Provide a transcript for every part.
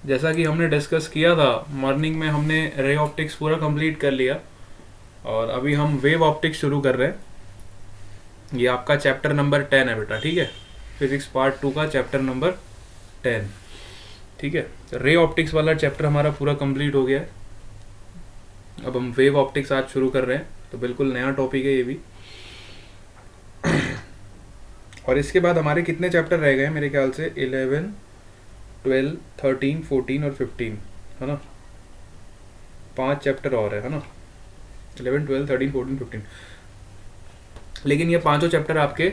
जैसा कि हमने डिस्कस किया था मॉर्निंग में, हमने रे ऑप्टिक्स पूरा कंप्लीट कर लिया और अभी हम वेव ऑप्टिक्स शुरू कर रहे हैं। ये आपका चैप्टर नंबर 10 है बेटा, ठीक है, फिजिक्स पार्ट 2 का चैप्टर नंबर 10, ठीक है। रे ऑप्टिक्स वाला चैप्टर हमारा पूरा कंप्लीट हो गया है। अब हम वेव ऑप्टिक्स आज शुरू कर रहे हैं, तो बिल्कुल नया टॉपिक है ये भी। और इसके बाद हमारे कितने चैप्टर रह गए? मेरे ख्याल से 11, 12, 13, 14 और 15, है ना। 5 चैप्टर और है ना, 11, 12, 13, 14, 15। लेकिन ये पांचों चैप्टर आपके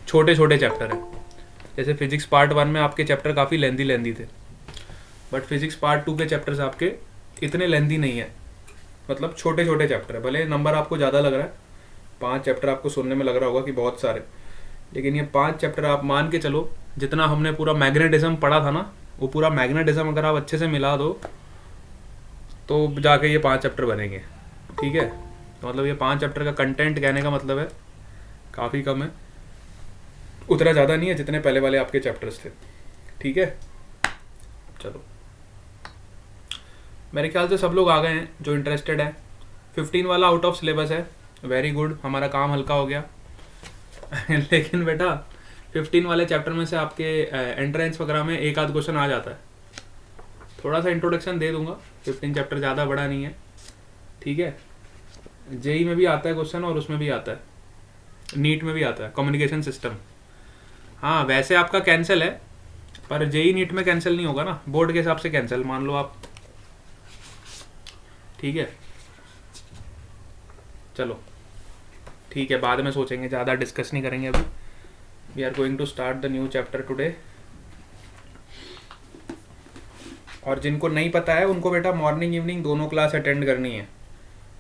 छोटे छोटे चैप्टर हैं। जैसे फिजिक्स पार्ट 1 में आपके चैप्टर काफ़ी लेंदी थे, बट फिजिक्स पार्ट 2 के चैप्टर्स आपके इतने लेंदी नहीं है, मतलब छोटे छोटे चैप्टर है। भले नंबर आपको ज़्यादा लग रहा है, 5 चैप्टर आपको सुनने में लग रहा होगा कि बहुत सारे, लेकिन ये 5 चैप्टर आप मान के चलो, जितना हमने पूरा मैग्नेटिज्म पढ़ा था ना, वो पूरा मैग्नेटिज्म अगर आप अच्छे से मिला दो तो जाके ये 5 चैप्टर बनेंगे, ठीक है। तो मतलब ये 5 चैप्टर का कंटेंट कहने का मतलब है काफ़ी कम है, उतना ज़्यादा नहीं है जितने पहले वाले आपके चैप्टर्स थे, ठीक है। चलो, मेरे ख्याल से सब लोग आ गए हैं जो इंटरेस्टेड है। 15 वाला आउट ऑफ सिलेबस है, वेरी गुड, हमारा काम हल्का हो गया। लेकिन बेटा 15 वाले चैप्टर में से आपके एंट्रेंस वगैरह में एक आध क्वेश्चन आ जाता है। थोड़ा सा इंट्रोडक्शन दे दूंगा, 15 चैप्टर ज़्यादा बड़ा नहीं है, ठीक है। जेई में भी आता है क्वेश्चन और उसमें भी आता है, नीट में भी आता है, कम्युनिकेशन सिस्टम। हाँ वैसे आपका कैंसिल है, पर जेई नीट में कैंसिल नहीं होगा ना, बोर्ड के हिसाब से कैंसिल मान लो आप, ठीक है। चलो ठीक है, बाद में सोचेंगे, ज़्यादा डिस्कस नहीं करेंगे अभी। We are going to start the new chapter today. और जिनको नहीं पता है उनको बेटा मॉर्निंग इवनिंग दोनों क्लास अटेंड करनी है।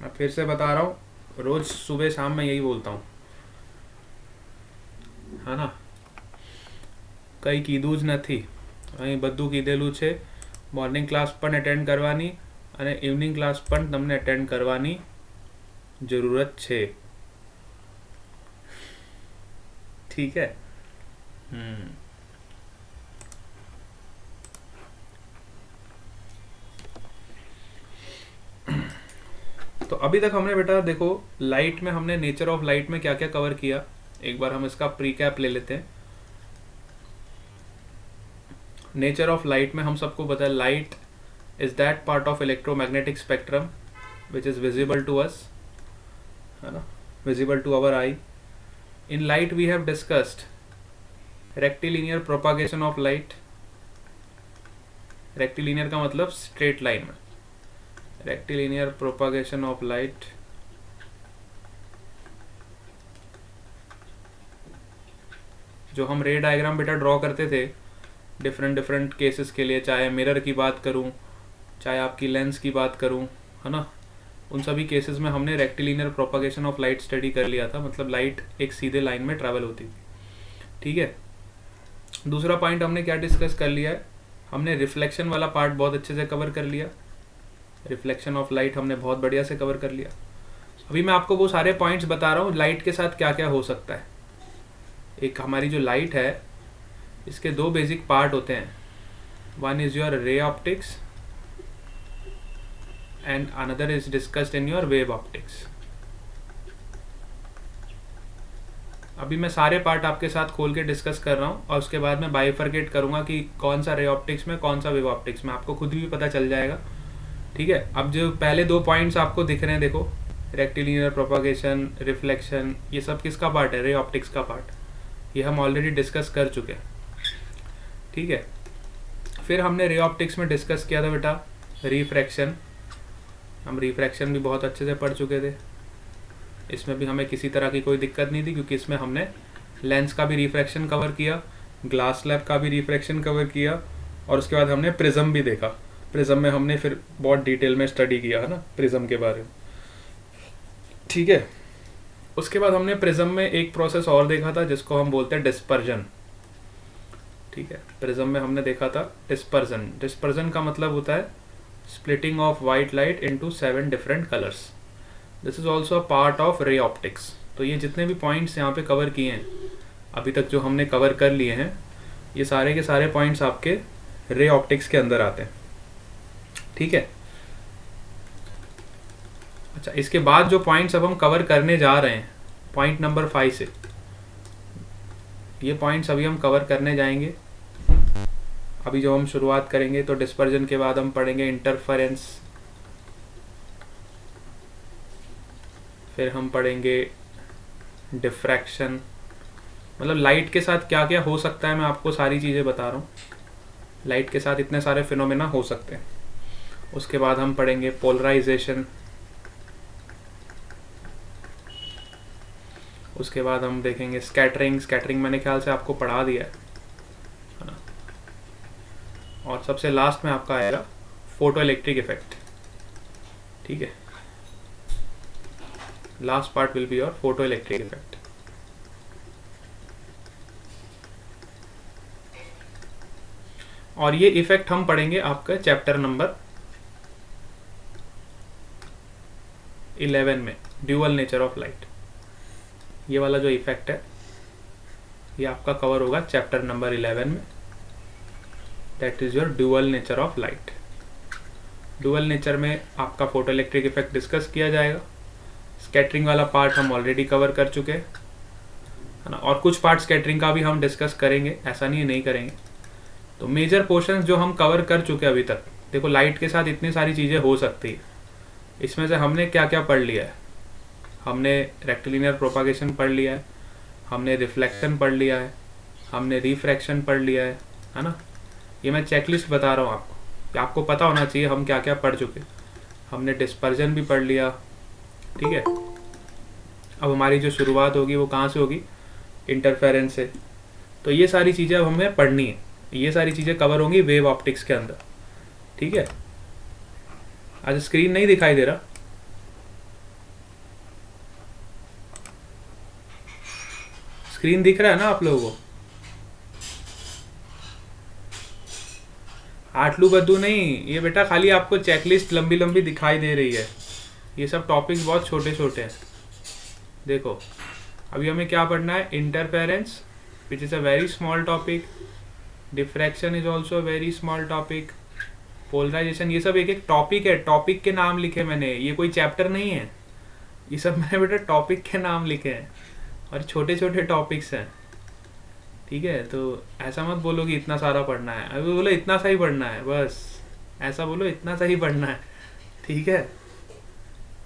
मैं फिर से बता रहा हूँ, रोज़ सुबह शाम मैं यही बोलता हूँ, है ना। कई કીધું જ નથી, અહીં બધું કીધેલું છે। મોર્નિંગ ક્લાસ પણ અટેન્ડ કરવાની અને ઇવનિંગ ક્લાસ પણ તમને અટેન્ડ કરવાની જરૂરત છે, ठीक है। तो अभी तक हमने बेटा देखो, लाइट में हमने नेचर ऑफ लाइट में क्या क्या कवर किया, एक बार हम इसका प्रीकैप ले लेते हैं। नेचर ऑफ लाइट में हम सबको पता है, light is that part of electromagnetic spectrum which is visible to us, है ना, visible to our eye. In light we have discussed rectilinear propagation of light. Rectilinear का मतलब स्ट्रेट लाइन में, रेक्टिलिनियर प्रोपागेशन ऑफ लाइट। जो हम रे diagram बेटा draw करते थे डिफरेंट केसेस के लिए, चाहे मिरर की बात करूं, चाहे आपकी लेंस की बात करूं, है ना, उन सभी केसेस में हमने rectilinear propagation of light study कर लिया था। मतलब लाइट एक सीधे लाइन में ट्रैवल होती थी, ठीक है। दूसरा पॉइंट हमने क्या डिस्कस कर लिया है, हमने रिफ्लेक्शन वाला पार्ट बहुत अच्छे से कवर कर लिया। रिफ्लेक्शन ऑफ लाइट हमने बहुत बढ़िया से कवर कर लिया। अभी मैं आपको वो सारे पॉइंट्स बता रहा हूँ लाइट के साथ क्या क्या हो सकता है। एक हमारी जो लाइट है, इसके 2 बेसिक पार्ट होते हैं, one is your ray optics and another is discussed in your wave optics. अभी मैं सारे पार्ट आपके साथ खोल के डिस्कस कर रहा हूँ और उसके बाद मैं बाइफरकेट करूँगा कि कौन सा रे ऑप्टिक्स में कौन सा वेव ऑप्टिक्स में, आपको खुद भी पता चल जाएगा, ठीक है। अब जो पहले 2 पॉइंट्स आपको दिख रहे हैं, देखो, रेक्टिलिनियर प्रोपागेशन, रिफ्लेक्शन, ये सब किसका पार्ट है? रे ऑप्टिक्स का पार्ट। ये हम ऑलरेडी डिस्कस कर चुके हैं, ठीक है। फिर हमने रे ऑप्टिक्स में डिस्कस किया था बेटा रिफ्रैक्शन। हम रिफ्रैक्शन भी बहुत अच्छे से पढ़ चुके थे, इसमें भी हमें किसी तरह की कोई दिक्कत नहीं थी, क्योंकि इसमें हमने लेंस का भी रिफ्रैक्शन कवर किया, ग्लास स्लैब का भी रिफ्रैक्शन कवर किया, और उसके बाद हमने प्रिज्म भी देखा। प्रिज्म में हमने फिर बहुत डिटेल में स्टडी किया, है ना, प्रिज्म के बारे में, ठीक है। उसके बाद हमने प्रिज्म में एक प्रोसेस और देखा था जिसको हम बोलते हैं डिस्पर्जन, ठीक है। प्रिज्म में हमने देखा था डिस्पर्जन। डिस्पर्जन का मतलब होता है splitting of white light into 7 different colours. This is also a part of ray optics. तो ये जितने भी पॉइंट्स यहाँ पे कवर किए हैं अभी तक, जो हमने कवर कर लिए हैं, ये सारे के सारे पॉइंट्स आपके रे ऑप्टिक्स के अंदर आते हैं, ठीक है। अच्छा, इसके बाद जो पॉइंट्स अब हम कवर करने जा रहे हैं पॉइंट नंबर 5 से, ये पॉइंट्स अभी हम कवर करने जाएंगे। अभी जो हम शुरुआत करेंगे तो डिस्पर्जन के बाद हम पढ़ेंगे इंटरफेरेंस, फिर हम पढ़ेंगे डिफ्रैक्शन, मतलब लाइट के साथ क्या क्या हो सकता है मैं आपको सारी चीज़ें बता रहा हूँ। लाइट के साथ इतने सारे फिनोमेना हो सकते हैं। उसके बाद हम पढ़ेंगे पोलराइजेशन, उसके बाद हम देखेंगे स्कैटरिंग। स्कैटरिंग मैंने ख्याल से आपको पढ़ा दिया है ना। और सबसे लास्ट में आपका आएगा फोटो इलेक्ट्रिक इफेक्ट, ठीक है। Last part will be your photo electric effect. और ये इफेक्ट हम पढ़ेंगे आपका चैप्टर नंबर 11 में, ड्यूअल नेचर ऑफ लाइट। ये वाला जो इफेक्ट है ये आपका कवर होगा चैप्टर नंबर 11 में, that is your dual nature of light. Dual nature में आपका फोटो इलेक्ट्रिक इफेक्ट डिस्कस किया जाएगा। स्कैटरिंग वाला पार्ट हम ऑलरेडी कवर कर चुके हैं, है ना। और कुछ पार्ट स्कैटरिंग का भी हम डिस्कस करेंगे, ऐसा नहीं है नहीं करेंगे। तो मेजर पोर्शंस जो हम कवर कर चुके हैं अभी तक। देखो लाइट के साथ इतनी सारी चीज़ें हो सकती है, इसमें से हमने क्या क्या पढ़ लिया है। हमने रेक्टिलिनियर प्रोपागेशन पढ़ लिया है, हमने रिफ्लेक्शन पढ़ लिया है, हमने रिफ्रैक्शन पढ़ लिया है ना। ये मैं चेकलिस्ट बता रहा हूँ आपको कि आपको पता होना चाहिए हम क्या क्या पढ़ चुके। हमने डिस्पर्जन भी पढ़ लिया, ठीक है। अब हमारी जो शुरुआत होगी वो कहाँ से होगी, इंटरफेरेंस से। तो ये सारी चीज़ें अब हमें पढ़नी है, ये सारी चीज़ें कवर होंगी वेव ऑप्टिक्स के अंदर, ठीक है। आज स्क्रीन नहीं दिखाई दे रहा, स्क्रीन दिख रहा है ना आप लोगों को? आटलू बद्दू नहीं, ये बेटा खाली आपको चेकलिस्ट लंबी लंबी दिखाई दे रही है। ये सब टॉपिक्स बहुत छोटे छोटे हैं। देखो अभी हमें क्या पढ़ना है, interference which is a very small topic, diffraction is also very small topic, polarisation, ये सब एक एक टॉपिक है। टॉपिक के नाम लिखे मैंने, ये कोई चैप्टर नहीं है। ये सब मैंने बेटा टॉपिक के नाम लिखे हैं और छोटे छोटे टॉपिक्स हैं, ठीक है। तो ऐसा मत बोलो कि इतना सारा पढ़ना है, अभी बोलो इतना सा ही पढ़ना है, बस ऐसा बोलो इतना सा ही पढ़ना है, ठीक है।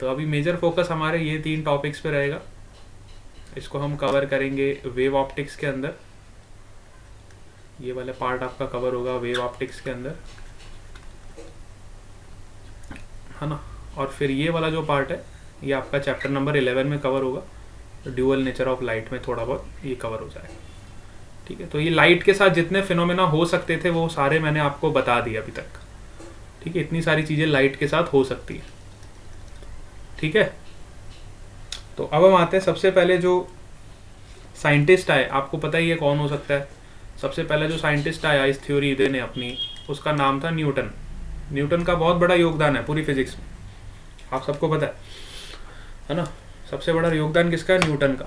तो अभी मेजर फोकस हमारे ये 3 टॉपिक्स पे रहेगा। इसको हम कवर करेंगे वेव ऑप्टिक्स के अंदर। ये वाला पार्ट आपका कवर होगा वेव ऑप्टिक्स के अंदर, है ना। और फिर ये वाला जो पार्ट है ये आपका चैप्टर नंबर 11 में कवर होगा। ड्यूअल नेचर ऑफ लाइट में थोड़ा बहुत ये कवर हो जाएगा, ठीक है। तो ये लाइट के साथ जितने फिनोमेना हो सकते थे वो सारे मैंने आपको बता दिए अभी तक, ठीक है। इतनी सारी चीज़ें लाइट के साथ हो सकती है, ठीक है। तो अब हम आते हैं, सबसे पहले जो साइंटिस्ट आए, आपको पता ही है कौन हो सकता है। सबसे पहले जो साइंटिस्ट आया इस थ्योरी देने अपनी, उसका नाम था न्यूटन। न्यूटन का बहुत बड़ा योगदान है पूरी फिजिक्स में, आप सबको पता है ना। सबसे बड़ा योगदान किसका है, न्यूटन का,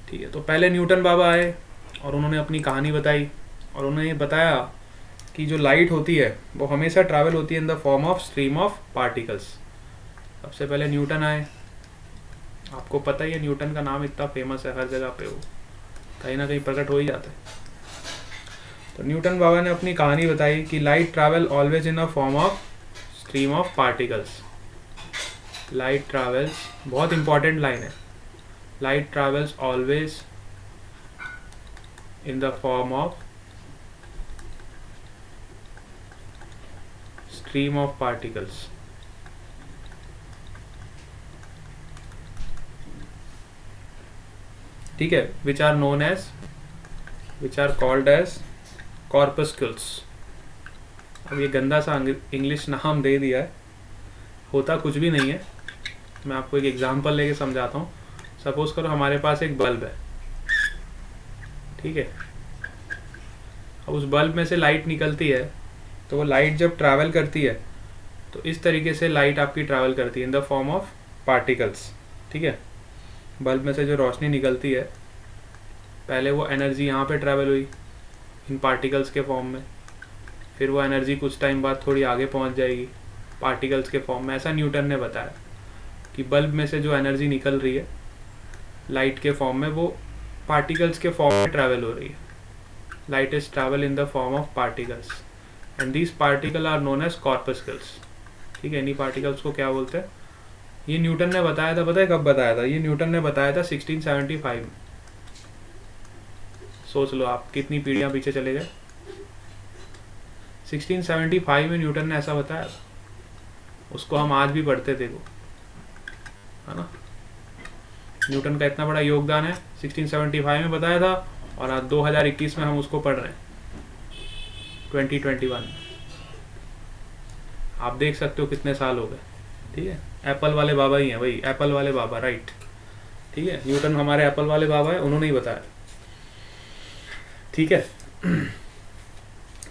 ठीक है। तो पहले न्यूटन बाबा आए और उन्होंने अपनी कहानी बताई और उन्होंने बताया कि जो लाइट होती है वो हमेशा ट्रैवल होती है इन the form of stream of particles. सबसे पहले न्यूटन आए, आपको पता ही है न्यूटन का नाम इतना फेमस है, हर जगह पे वो कहीं ना कहीं प्रकट हो ही जाता है। तो न्यूटन बाबा ने अपनी कहानी बताई कि light travel always in a form of stream of particles. Light travels, बहुत इंपॉर्टेंट लाइन है, light travels always in the form of stream of particles। ठीक है, which are known as, which are called as corpuscles। अब ये गंदा सा English नाम दे दिया है, होता कुछ भी नहीं है। मैं आपको एक एग्जांपल लेके समझाता हूँ। सपोज करो हमारे पास एक बल्ब है, ठीक है। अब उस बल्ब में से लाइट निकलती है, तो वो लाइट जब ट्रैवल करती है तो इस तरीके से लाइट आपकी ट्रैवल करती है इन द फॉर्म ऑफ पार्टिकल्स, ठीक है। बल्ब में से जो रोशनी निकलती है, पहले वो एनर्जी यहाँ पे ट्रैवल हुई इन पार्टिकल्स के फॉर्म में, फिर वो एनर्जी कुछ टाइम बाद थोड़ी आगे पहुंच जाएगी पार्टिकल्स के फॉर्म में। ऐसा न्यूटन ने बताया कि बल्ब में से जो एनर्जी निकल रही है लाइट के फॉर्म में, वो पार्टिकल्स के फॉर्म में ट्रैवल हो रही है। Light is travel in the form of particles and these particle are known as corpuscles. ठीक है, इन्हीं पार्टिकल्स को क्या बोलते हैं? ये न्यूटन ने बताया था। पता है कब बताया था? ये न्यूटन ने बताया था 1675 में। सोच लो आप कितनी पीढ़ियां पीछे चले गए। 1675 में न्यूटन ने ऐसा बताया था। उसको हम आज भी पढ़ते थे वो, है ना। न्यूटन का इतना बड़ा योगदान है, 1675 में बताया था और आज 2021 में हम उसको पढ़ रहे हैं, 2021। आप देख सकते हो कितने साल हो गए। ठीक है, एप्पल वाले बाबा ही हैं भाई, एप्पल वाले बाबा, राइट। ठीक है, न्यूटन हमारे एप्पल वाले बाबा है, उन्होंने ही बताया। ठीक है,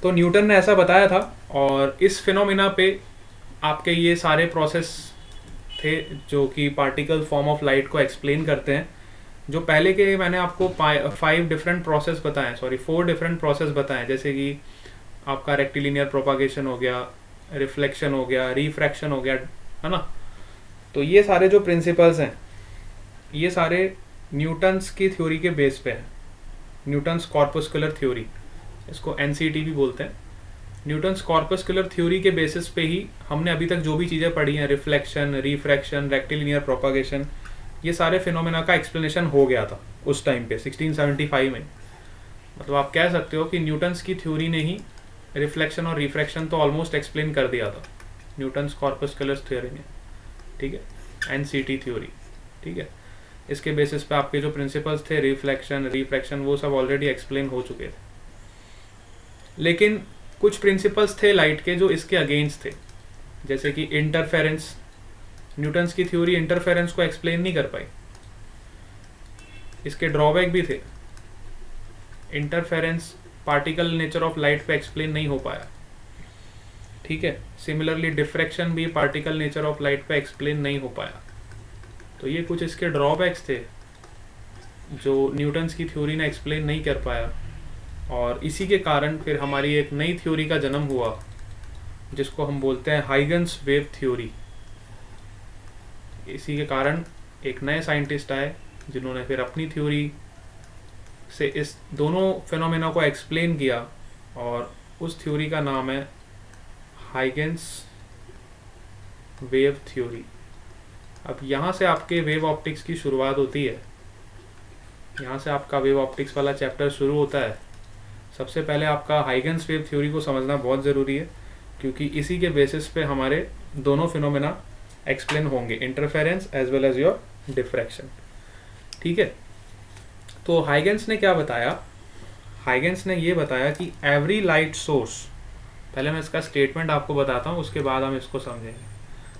तो न्यूटन ने ऐसा बताया था और इस फिनोमिना पे आपके ये सारे प्रोसेस थे जो कि पार्टिकल फॉर्म ऑफ लाइट को एक्सप्लेन करते हैं। जो पहले के मैंने आपको 5 डिफरेंट प्रोसेस बताए, सॉरी 4 डिफरेंट प्रोसेस बताए, जैसे कि आपका रेक्टिलिनियर प्रोपागेशन हो गया, रिफ्लेक्शन हो गया, रिफ्रैक्शन हो गया, है ना। तो ये सारे जो प्रिंसिपल्स हैं ये सारे न्यूटन्स की थ्योरी के बेस पे हैं। न्यूटन्स कॉर्पस्कुलर थ्योरी, इसको एनसीटी भी बोलते हैं। न्यूटन्स कॉर्पस्कुलर थ्योरी के बेसिस पे ही हमने अभी तक जो भी चीज़ें पढ़ी हैं, रिफ्लेक्शन, रिफ्रैक्शन, रेक्टिलिनियर प्रोपागेशन, ये सारे फिनोमेना का एक्सप्लेनेशन हो गया था उस टाइम पे 1675 में। मतलब आप कह सकते हो कि न्यूटन्स की थ्योरी ने ही रिफ्लेक्शन और रिफ्रैक्शन तो ऑलमोस्ट एक्सप्लेन कर दिया था, न्यूटन्स कॉर्पस्कुलर थ्योरी ने। ठीक है, एनसीटी थ्योरी। ठीक है, इसके बेसिस पे आपके जो प्रिंसिपल्स थे, रिफ्लेक्शन, रिफ्रैक्शन, वो सब ऑलरेडी एक्सप्लेन हो चुके थे। लेकिन कुछ प्रिंसिपल्स थे लाइट के जो इसके अगेंस्ट थे, जैसे कि इंटरफेरेंस। न्यूटन्स की थ्योरी इंटरफेरेंस को एक्सप्लेन नहीं कर पाई, इसके ड्रॉबैक भी थे। Interference particle nature of light पे एक्सप्लेन नहीं हो पाया। ठीक है, सिमिलरली डिफ्रैक्शन भी पार्टिकल नेचर ऑफ लाइट पे एक्सप्लेन नहीं हो पाया। तो ये कुछ इसके ड्रॉबैक्स थे जो न्यूटन्स की थ्योरी ने एक्सप्लेन नहीं कर पाया, और इसी के कारण फिर हमारी एक नई थ्योरी का जन्म हुआ जिसको हम बोलते हैं हाइगन्स वेव थ्योरी। इसी के कारण एक नए साइंटिस्ट आए जिन्होंने फिर अपनी थ्योरी से इस दोनों फिनोमेना को एक्सप्लेन किया, और उस थ्योरी का नाम है हाइगन्स वेव थ्योरी। अब यहाँ से आपके वेव ऑप्टिक्स की शुरुआत होती है, यहाँ से आपका वेव ऑप्टिक्स वाला चैप्टर शुरू होता है। सबसे पहले आपका हाइगन्स वेव थ्योरी को समझना बहुत ज़रूरी है, क्योंकि इसी के बेसिस पे हमारे दोनों फिनोमेना एक्सप्लेन होंगे, interference as well as your diffraction. ठीक है, तो हाइगन्स ने क्या बताया? हाइगन्स ने ये बताया कि एवरी लाइट सोर्स, पहले मैं इसका स्टेटमेंट आपको बताता हूँ, उसके बाद हम इसको समझेंगे।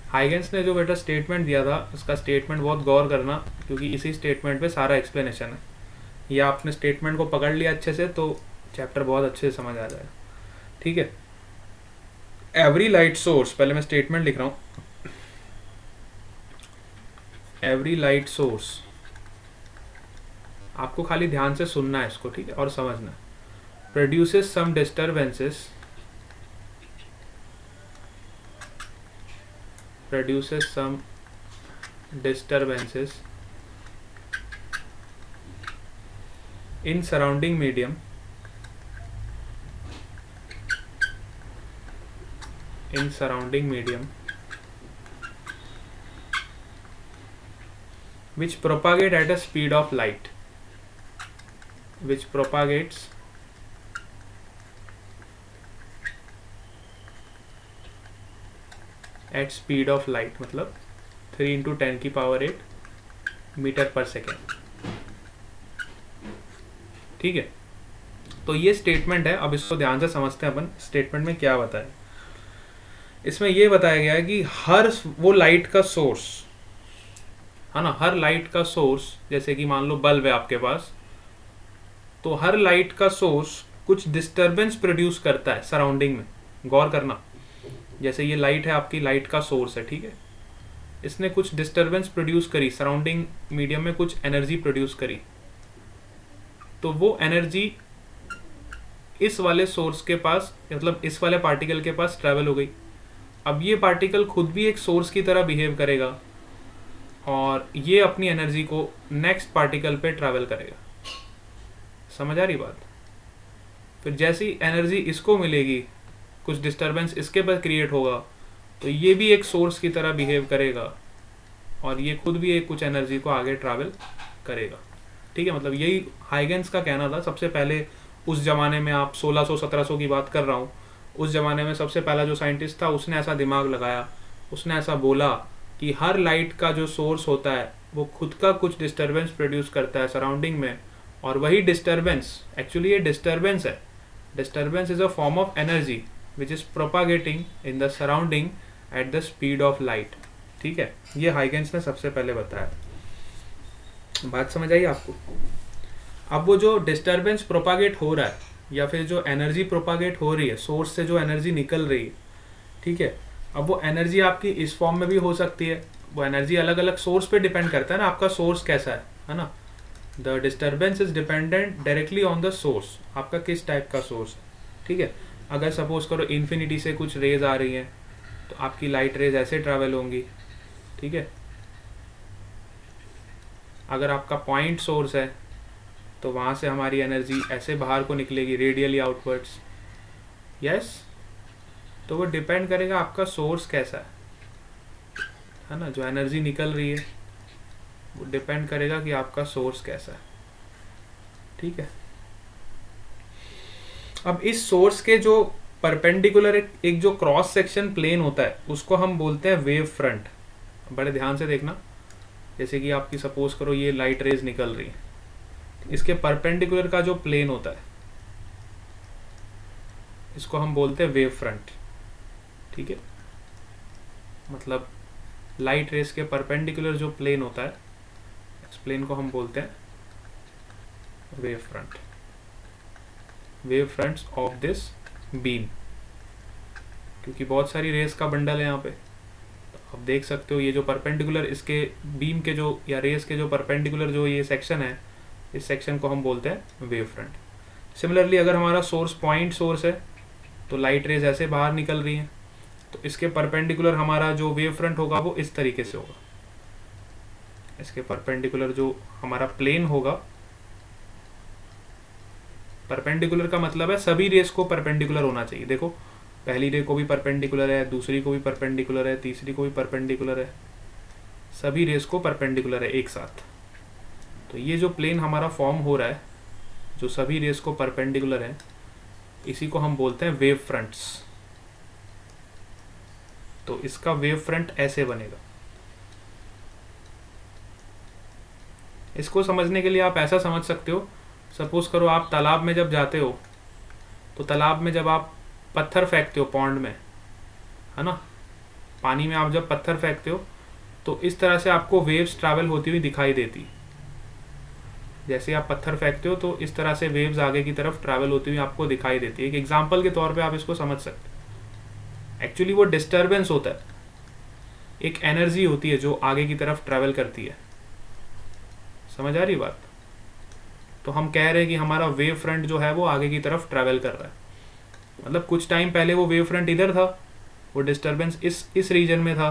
हाइगन्स ने जो बेटा स्टेटमेंट दिया था, उसका स्टेटमेंट बहुत गौर करना, क्योंकि इसी स्टेटमेंट पे सारा एक्सप्लेनेशन है। ये आपने स्टेटमेंट को पकड़ लिया अच्छे से तो चैप्टर बहुत अच्छे से समझ आ जाएगा। ठीक है, एवरी लाइट सोर्स, पहले मैं स्टेटमेंट लिख रहा हूँ। एवरी लाइट सोर्स, आपको खाली ध्यान से सुनना है इसको, ठीक है, और समझना है। Produces some disturbances, produces some disturbances in surrounding medium, which propagate at a speed of light, which propagates at speed of light, मतलब 3 × 10⁸ मीटर पर सेकेंड। ठीक है, तो ये स्टेटमेंट है। अब इसको ध्यान से समझते हैं अपन, स्टेटमेंट में क्या बताया। इसमें ये बताया गया है कि हर वो लाइट का सोर्स है ना, हर लाइट का सोर्स, जैसे कि मान लो बल्ब है आपके पास, तो हर लाइट का सोर्स कुछ डिस्टर्बेंस प्रोड्यूस करता है सराउंडिंग में। गौर करना, जैसे ये लाइट है, आपकी लाइट का सोर्स है, ठीक है, इसने कुछ डिस्टर्बेंस प्रोड्यूस करी सराउंडिंग मीडियम में, कुछ एनर्जी प्रोड्यूस करी, तो वो एनर्जी इस वाले सोर्स के पास, मतलब इस वाले पार्टिकल के पास ट्रैवल हो गई। अब ये पार्टिकल खुद भी एक सोर्स की तरह बिहेव करेगा और ये अपनी एनर्जी को नेक्स्ट पार्टिकल पे ट्रैवल करेगा। समझ आ रही बात? फिर जैसी एनर्जी इसको मिलेगी, कुछ डिस्टरबेंस इसके पास क्रिएट होगा, तो ये भी एक सोर्स की तरह बिहेव करेगा और ये खुद भी एक कुछ एनर्जी को आगे ट्रैवल करेगा। ठीक है, मतलब यही हाइगेंस का कहना था। सबसे पहले उस जमाने में, आप 1600-1700 की बात कर रहा हूँ, उस जमाने में सबसे पहला जो साइंटिस्ट था उसने ऐसा दिमाग लगाया, उसने ऐसा बोला कि हर लाइट का जो सोर्स होता है वो खुद का कुछ डिस्टरबेंस प्रोड्यूस करता है सराउंडिंग में, और वही डिस्टरबेंस, एक्चुअली ये डिस्टरबेंस है, disturbance is a form of energy which is propagating in the surrounding at the speed of light. ठीक है, ये हाइगेंस ने सबसे पहले बताया। बात समझ आई आपको? अब वो जो डिस्टरबेंस प्रोपागेट हो रहा है या फिर जो एनर्जी प्रोपागेट हो रही है, सोर्स से जो एनर्जी निकल रही है, ठीक है, अब वो एनर्जी आपकी इस फॉर्म में भी हो सकती है। वो एनर्जी अलग अलग सोर्स पे डिपेंड करता है ना, आपका सोर्स कैसा है ना। The disturbance is dependent directly on the source, आपका किस टाइप का सोर्स है। ठीक है, अगर सपोज करो इन्फिनिटी से कुछ रेज आ रही हैं तो आपकी लाइट रेज ऐसे ट्रैवल होंगी। ठीक है, अगर आपका पॉइंट सोर्स है तो वहाँ से हमारी एनर्जी ऐसे बाहर को निकलेगी, रेडियली आउटवर्ड्स। यस, तो वो डिपेंड करेगा आपका सोर्स कैसा है ना। जो एनर्जी निकल रही है वो डिपेंड करेगा कि आपका सोर्स कैसा है। ठीक है, अब इस सोर्स के जो परपेंडिकुलर एक जो क्रॉस सेक्शन प्लेन होता है उसको हम बोलते हैं वेव फ्रंट। बड़े ध्यान से देखना, जैसे कि आपकी सपोज करो ये लाइट रेज निकल रही है, इसके परपेंडिकुलर का जो प्लेन होता है इसको हम बोलते हैं वेव फ्रंट। ठीक है, मतलब लाइट रेज के परपेंडिकुलर जो प्लेन होता है इस प्लेन को हम बोलते हैं wave front, wave fronts of this beam. क्योंकि बहुत सारी रेज का बंडल है यहाँ पे, तो आप देख सकते हो ये जो परपेंडिकुलर इसके बीम के जो या रेज के जो परपेंडिकुलर जो ये सेक्शन है, इस सेक्शन को हम बोलते हैं वेव फ्रंट। सिमिलरली अगर हमारा सोर्स पॉइंट सोर्स है तो लाइट रेज ऐसे बाहर निकल रही हैं, तो इसके परपेंडिकुलर हमारा जो वेव फ्रंट होगा वो इस तरीके से होगा। इसके परपेंडिकुलर जो हमारा प्लेन होगा, परपेंडिकुलर का मतलब है सभी रेस को परपेंडिकुलर होना चाहिए। देखो, पहली रे को भी परपेंडिकुलर है, दूसरी को भी परपेंडिकुलर है, तीसरी को भी परपेंडिकुलर है, सभी रेस को परपेंडिकुलर है एक साथ। तो ये जो प्लेन हमारा फॉर्म हो रहा है जो सभी रेस को परपेंडिकुलर है, इसी को हम बोलते हैं वेव फ्रंट्स। तो इसका वेव फ्रंट ऐसे बनेगा। इसको समझने के लिए आप ऐसा समझ सकते हो, सपोज करो आप तालाब में जब जाते हो तो तालाब में जब आप पत्थर फेंकते हो पॉन्ड में, है ना, पानी में आप जब पत्थर फेंकते हो तो इस तरह से आपको वेव्स ट्रैवल होती हुई दिखाई देती। जैसे आप पत्थर फेंकते हो तो इस तरह से वेव्स आगे की तरफ ट्रैवल होती हुई आपको दिखाई देती है। एक एग्जांपल के तौर पे आप इसको समझ सकते हो। एक्चुअली वो डिस्टरबेंस होता है, एक एनर्जी होती है जो आगे की तरफ ट्रैवल करती है। समझ आ रही बात? तो हम कह रहे हैं कि हमारा वेव फ्रंट जो है वो आगे की तरफ ट्रैवल कर रहा है। मतलब कुछ टाइम पहले वो वेव फ्रंट इधर था, वो डिस्टरबेंस इस रीजन में था,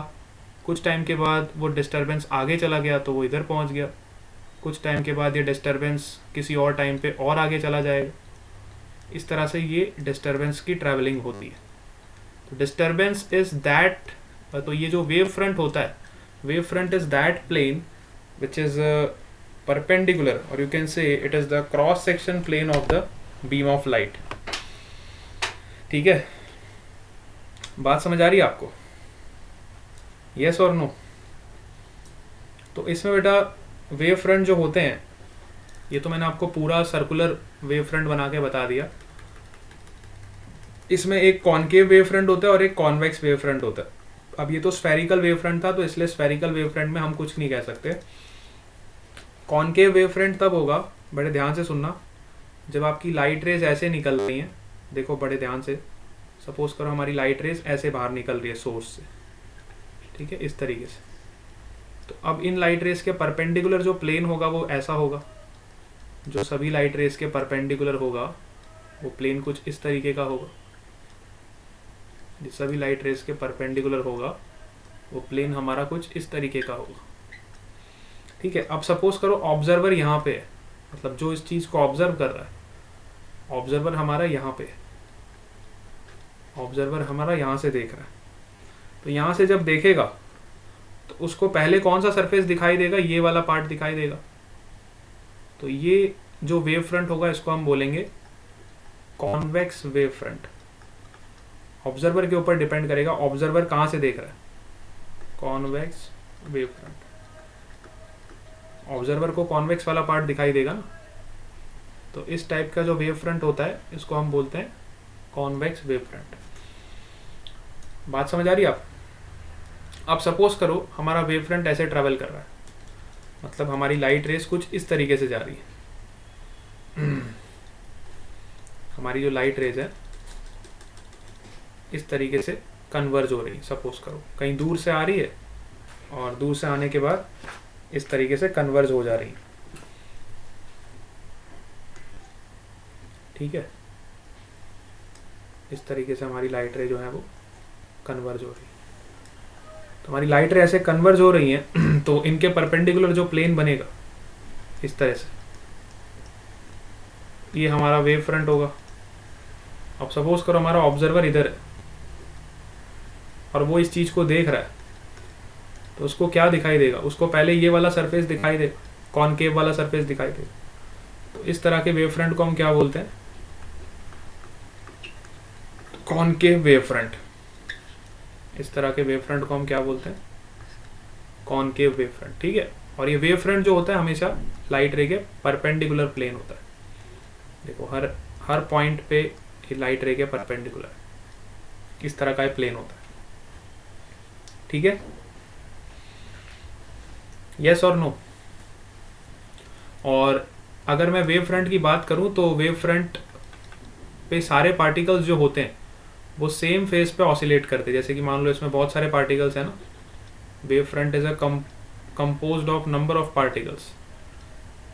कुछ टाइम के बाद वो डिस्टरबेंस आगे चला गया तो वो इधर पहुंच गया, कुछ टाइम के बाद ये डिस्टरबेंस किसी और टाइम पे और आगे चला जाएगा। इस तरह से ये डिस्टरबेंस की ट्रैवलिंग होती है। तो डिस्टरबेंस इज दैट, तो ये जो वेव फ्रंट होता है, wave front is that plane which is perpendicular, or you can say it is the cross section plane of the beam of light। ठीक है, बात समझ आ रही है आपको? yes और no? तो इसमें बेटा वेव फ्रंट जो होते हैं, ये तो मैंने आपको पूरा सर्कुलर वेव फ्रंट बना के बता दिया। इसमें एक कॉनकेव वेव फ्रंट होता है और एक कॉन्वेक्स वेव फ्रंट होता है। अब ये तो स्फेरिकल वेव फ्रंट था, तो इसलिए स्फेरिकल वेव फ्रंट में हम कुछ नहीं कह सकते। कॉनकेव वेव फ्रंट तब होगा, बड़े ध्यान से सुनना, जब आपकी लाइट रेज ऐसे निकल रही हैं। देखो बड़े ध्यान से, सपोज करो हमारी लाइट रेज ऐसे बाहर निकल रही है सोर्स से, ठीक है, इस तरीके से। तो अब इन लाइट रेज के परपेंडिकुलर जो प्लेन होगा वो ऐसा होगा, जो सभी लाइट रेज के परपेंडिकुलर होगा वो प्लेन कुछ इस तरीके का होगा, जिस भी लाइट रेस के परपेंडिकुलर होगा वो प्लेन हमारा कुछ इस तरीके का होगा। ठीक है, अब सपोज करो ऑब्जर्वर यहाँ पे है, मतलब जो इस चीज को ऑब्जर्व कर रहा है, ऑब्जर्वर हमारा यहाँ पे है, ऑब्जर्वर हमारा यहाँ से देख रहा है। तो यहाँ से जब देखेगा तो उसको पहले कौन सा सरफेस दिखाई देगा, ये वाला पार्ट दिखाई देगा। तो ये जो वेव फ्रंट होगा इसको हम बोलेंगे कॉन्वेक्स वेव फ्रंट। ऑब्जर्वर के ऊपर डिपेंड करेगा ऑब्जर्वर कहाँ से देख रहा है, कॉन्वेक्स वेव फ्रंट। ऑब्जर्वर को कॉन्वेक्स वाला पार्ट दिखाई देगा ना, तो इस टाइप का जो वेव फ्रंट होता है इसको हम बोलते हैं कॉन्वेक्स वेव फ्रंट। बात समझ आ रही है आप? अब सपोज करो हमारा वेव फ्रंट ऐसे ट्रैवल कर रहा है, मतलब हमारी लाइट रेस कुछ इस तरीके से जा रही है। हमारी जो लाइट रेस है इस तरीके से कन्वर्ज हो रही है, सपोज करो कहीं दूर से आ रही है और दूर से आने के बाद इस तरीके से कन्वर्ज हो जा रही है। ठीक है, इस तरीके से हमारी लाइट रे जो है वो कन्वर्ज हो रही है। तो हमारी लाइट रे ऐसे कन्वर्ज हो रही हैं तो इनके परपेंडिकुलर जो प्लेन बनेगा इस तरह से, ये हमारा वेव फ्रंट होगा। अब सपोज करो हमारा ऑब्जर्वर इधर है और वो इस चीज को देख रहा है, तो उसको क्या दिखाई देगा, उसको पहले ये वाला सरफेस दिखाई देगा, कॉनकेव वाला सरफेस दिखाई देगा। तो इस तरह के वेव फ्रंट को हम क्या बोलते हैं, कॉनकेव वेव फ्रंट। इस तरह के वेव फ्रंट को हम क्या बोलते हैं, कॉनकेव वेव फ्रंट। ठीक है, और ये वेव फ्रंट जो होता है हमेशा लाइट रे के परपेंडिकुलर प्लेन होता है। देखो हर पॉइंट पे ये लाइट रे के परपेंडिकुलर इस तरह का प्लेन होता है। ठीक है, यस और नो। और अगर मैं वेव फ्रंट की बात करूं तो वेव फ्रंट पे सारे पार्टिकल्स जो होते हैं वो सेम फेज पे ऑसिलेट करते हैं। जैसे कि मान लो इसमें बहुत सारे पार्टिकल्स हैं ना, wave front is a composed of number of particles.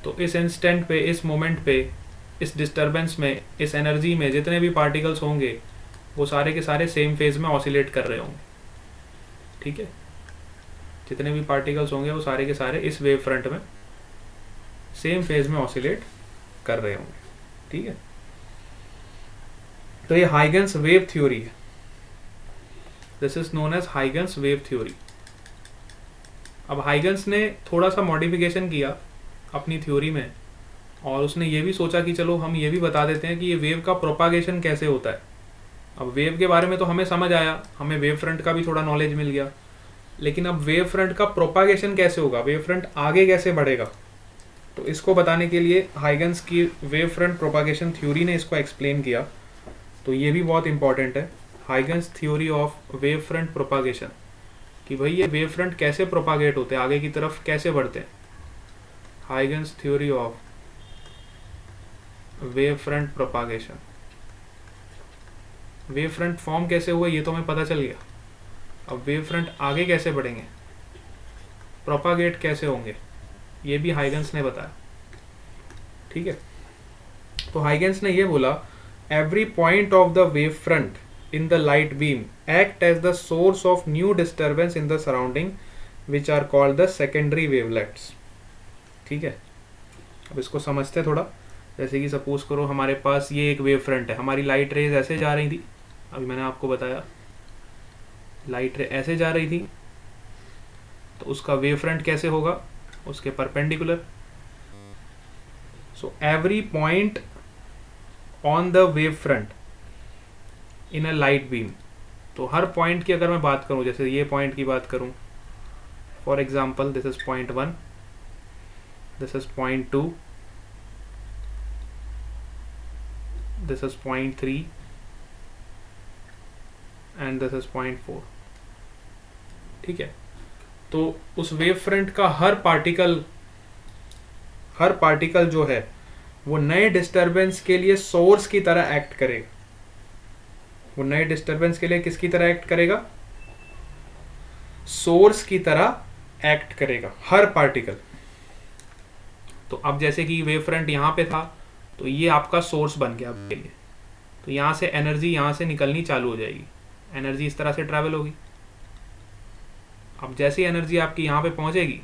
तो इस इंस्टेंट पे, इस मोमेंट पे, इस डिस्टर्बेंस में, इस एनर्जी में जितने भी पार्टिकल्स होंगे वो सारे के सारे सेम फेज में ऑसिलेट कर रहे होंगे। ठीक है, जितने भी पार्टिकल्स होंगे वो सारे के सारे इस वेव फ्रंट में सेम फेज में ऑसिलेट कर रहे होंगे। ठीक है, तो ये हाइगन्स वेव थ्योरी है। This is known as Huygens wave theory. अब हाइगन्स ने थोड़ा सा मॉडिफिकेशन किया अपनी थ्योरी में, और उसने ये भी सोचा कि चलो हम ये भी बता देते हैं कि ये वेव का प्रोपागेशन कैसे होता है। अब वेव के बारे में तो हमें समझ आया, हमें वेव फ्रंट का भी थोड़ा नॉलेज मिल गया, लेकिन अब वेव फ्रंट का प्रोपागेशन कैसे होगा, वेव फ्रंट आगे कैसे बढ़ेगा, तो इसको बताने के लिए हाइगन्स की वेव फ्रंट प्रोपागेशन थ्योरी ने इसको एक्सप्लेन किया। तो ये भी बहुत इंपॉर्टेंट है, Huygens theory of wave front propagation, कि भाई ये वेव फ्रंट कैसे प्रोपागेट होते हैं, आगे की तरफ कैसे बढ़ते हैं। Huygens theory of wave front propagation. Wave front form कैसे हुए ये तो हमें पता चल गया, अब वेव फ्रंट आगे कैसे बढ़ेंगे, प्रोपागेट कैसे होंगे, ये भी हाइगन्स ने बताया। ठीक है, तो हाइगन्स ने ये बोला every point of the wave front in the light beam act as the source of new disturbance in the surrounding which are called the secondary wavelets। ठीक है, अब इसको समझते थोड़ा। जैसे कि सपोज करो हमारे पास ये एक वेव फ्रंट है, हमारी लाइट रेज ऐसे जा रही थी, अभी मैंने आपको बताया लाइट रे ऐसे जा रही थी, तो उसका वेव फ्रंट कैसे होगा, उसके perpendicular. So every point on the wave front in a light beam, तो हर पॉइंट की अगर मैं बात करूं, जैसे ये पॉइंट की बात करूं, for example this is point 1, this is point 2, this is point 3 and this is point 4। ठीक है, तो उस वेव फ्रंट का हर पार्टिकल जो है वो नए डिस्टरबेंस के लिए सोर्स की तरह एक्ट करेगा। वो नए डिस्टरबेंस के लिए किसकी तरह एक्ट करेगा, सोर्स की तरह एक्ट करेगा हर पार्टिकल। तो अब जैसे कि वेव फ्रंट यहां पे था, तो ये आपका सोर्स बन गया आपके लिए, तो यहाँ से एनर्जी यहाँ से निकलनी चालू हो जाएगी, एनर्जी इस तरह से ट्रैवल होगी। अब जैसी एनर्जी आपकी यहाँ पे पहुँचेगी,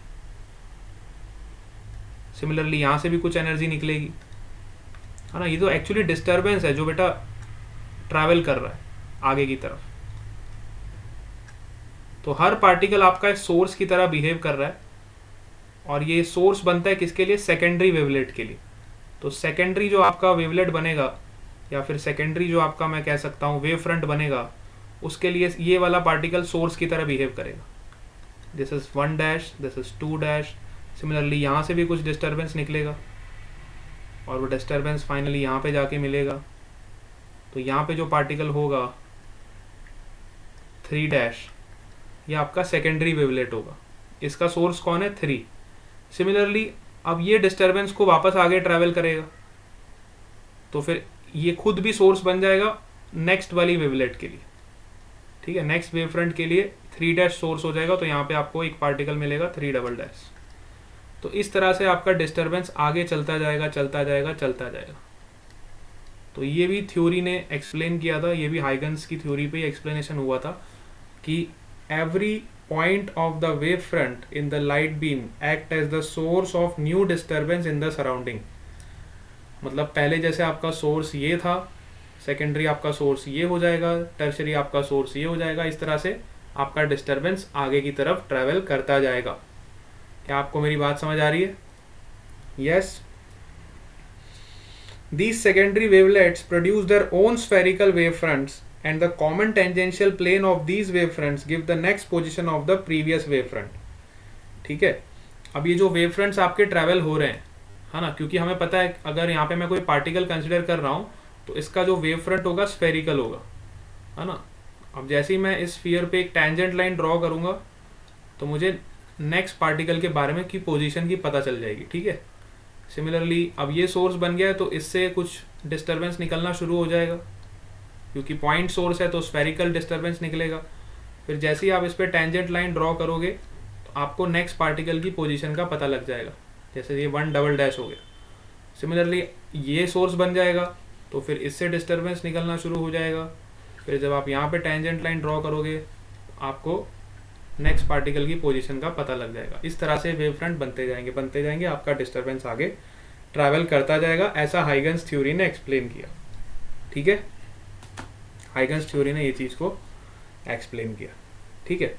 सिमिलरली यहाँ से भी कुछ एनर्जी निकलेगी, है ना। ये तो एक्चुअली डिस्टर्बेंस है जो बेटा ट्रैवल कर रहा है आगे की तरफ। तो हर पार्टिकल आपका सोर्स की तरह बिहेव कर रहा है, और ये सोर्स बनता है किसके लिए? सेकेंडरी वेवलेट के लिए। तो सेकेंडरी जो आपका वेवलेट बनेगा, या फिर सेकेंडरी जो आपका मैं कह सकता हूँ वेव फ्रंट बनेगा, उसके लिए ये वाला पार्टिकल सोर्स की तरह बिहेव करेगा। This is 1 dash, this is 2 dash. Similarly यहाँ से भी कुछ डिस्टर्बेंस निकलेगा, और वो डिस्टर्बेंस फाइनली यहाँ पे जाके मिलेगा। तो यहाँ पे जो पार्टिकल होगा 3 डैश, ये आपका सेकेंडरी वेवलेट होगा। इसका सोर्स कौन है? 3। सिमिलरली अब ये डिस्टर्बेंस को वापस आगे ट्रैवल करेगा, तो फिर ये खुद भी सोर्स बन जाएगा नेक्स्ट वाली वेवलेट के लिए, ठीक है। नेक्स्ट वेव फ्रंट के लिए 3 डैश सोर्स हो जाएगा, तो यहाँ पे आपको एक पार्टिकल मिलेगा 3 डबल डैश। तो इस तरह से आपका डिस्टर्बेंस आगे चलता जाएगा, चलता जाएगा, चलता जाएगा। तो ये भी थ्योरी ने एक्सप्लेन किया था, ये भी हाइगन्स की थ्योरी पे एक्सप्लेनेशन हुआ था कि every point of the wave front in the light beam act as the source of new disturbance in the surrounding. मतलब पहले जैसे आपका सोर्स ये था, सेकेंडरी आपका सोर्स ये हो जाएगा, टर्शरी आपका सोर्स ये हो जाएगा। इस तरह से आपका डिस्टर्बेंस आगे की तरफ ट्रैवल करता जाएगा। क्या आपको मेरी बात समझ आ रही है? Yes. These secondary wavelets produce their own spherical wavefronts, and the common tangential plane of these wavefronts give the next position of the previous wavefront. ठीक है। अब ये जो wavefronts आपके ट्रैवल हो रहे हैं, है ना, क्योंकि हमें पता है अगर यहाँ पे मैं कोई पार्टिकल कंसिडर कर रहा हूँ तो इसका जो वेव फ्रंट होगा स्फेरिकल होगा, है ना। अब जैसे ही मैं इस स्फीयर पे एक टेंजेंट लाइन ड्रॉ करूँगा तो मुझे नेक्स्ट पार्टिकल के बारे में की पोजीशन की पता चल जाएगी, ठीक है। सिमिलरली अब ये सोर्स बन गया है तो इससे कुछ डिस्टर्बेंस निकलना शुरू हो जाएगा, क्योंकि पॉइंट सोर्स है तो स्फेरिकल डिस्टर्बेंस निकलेगा। फिर जैसे ही आप इस पर टेंजेंट लाइन ड्रॉ करोगे तो आपको नेक्स्ट पार्टिकल की पोजीशन का पता लग जाएगा। जैसे ये 1 डबल डैश हो गया, सिमिलरली ये सोर्स बन जाएगा तो फिर इससे डिस्टर्बेंस निकलना शुरू हो जाएगा। फिर जब आप यहाँ पे टेंजेंट लाइन ड्रॉ करोगे आपको नेक्स्ट पार्टिकल की पोजीशन का पता लग जाएगा। इस तरह से वेव फ्रंट बनते जाएंगे, आपका डिस्टर्बेंस आगे ट्रैवल करता जाएगा। ऐसा हाइगन्स थ्योरी ने एक्सप्लेन किया, ठीक है। हाइगन्स थ्योरी ने ये चीज़ को एक्सप्लेन किया, ठीक है।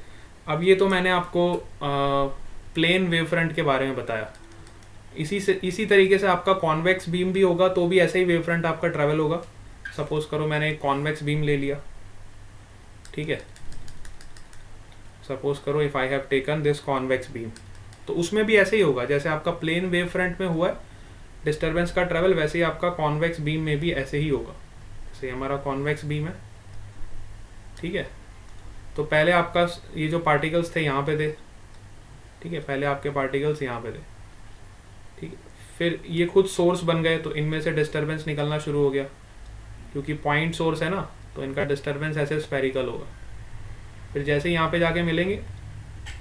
अब ये तो मैंने आपको प्लेन वेव फ्रंट के बारे में बताया। इसी तरीके से आपका कॉन्वेक्स बीम भी होगा तो भी ऐसे ही वेव फ्रंट आपका ट्रैवल होगा। सपोज करो मैंने एक कॉन्वेक्स बीम ले लिया, ठीक है। सपोज करो if I have taken this convex beam, तो उसमें भी ऐसे ही होगा जैसे आपका प्लेन वेव फ्रंट में हुआ है डिस्टर्बेंस का ट्रैवल, वैसे ही आपका कॉन्वेक्स बीम में भी ऐसे ही होगा। जैसे हमारा कॉन्वेक्स बीम है, ठीक है। तो पहले आपका ये जो पार्टिकल्स थे यहाँ पे थे, ठीक है, पहले आपके पार्टिकल्स यहाँ पे थे, ठीक है। फिर ये खुद सोर्स बन गए तो इनमें से डिस्टर्बेंस निकलना शुरू हो गया, क्योंकि पॉइंट सोर्स है ना, तो इनका डिस्टर्बेंस ऐसे स्फेरिकल होगा। फिर जैसे यहाँ पे जाके मिलेंगे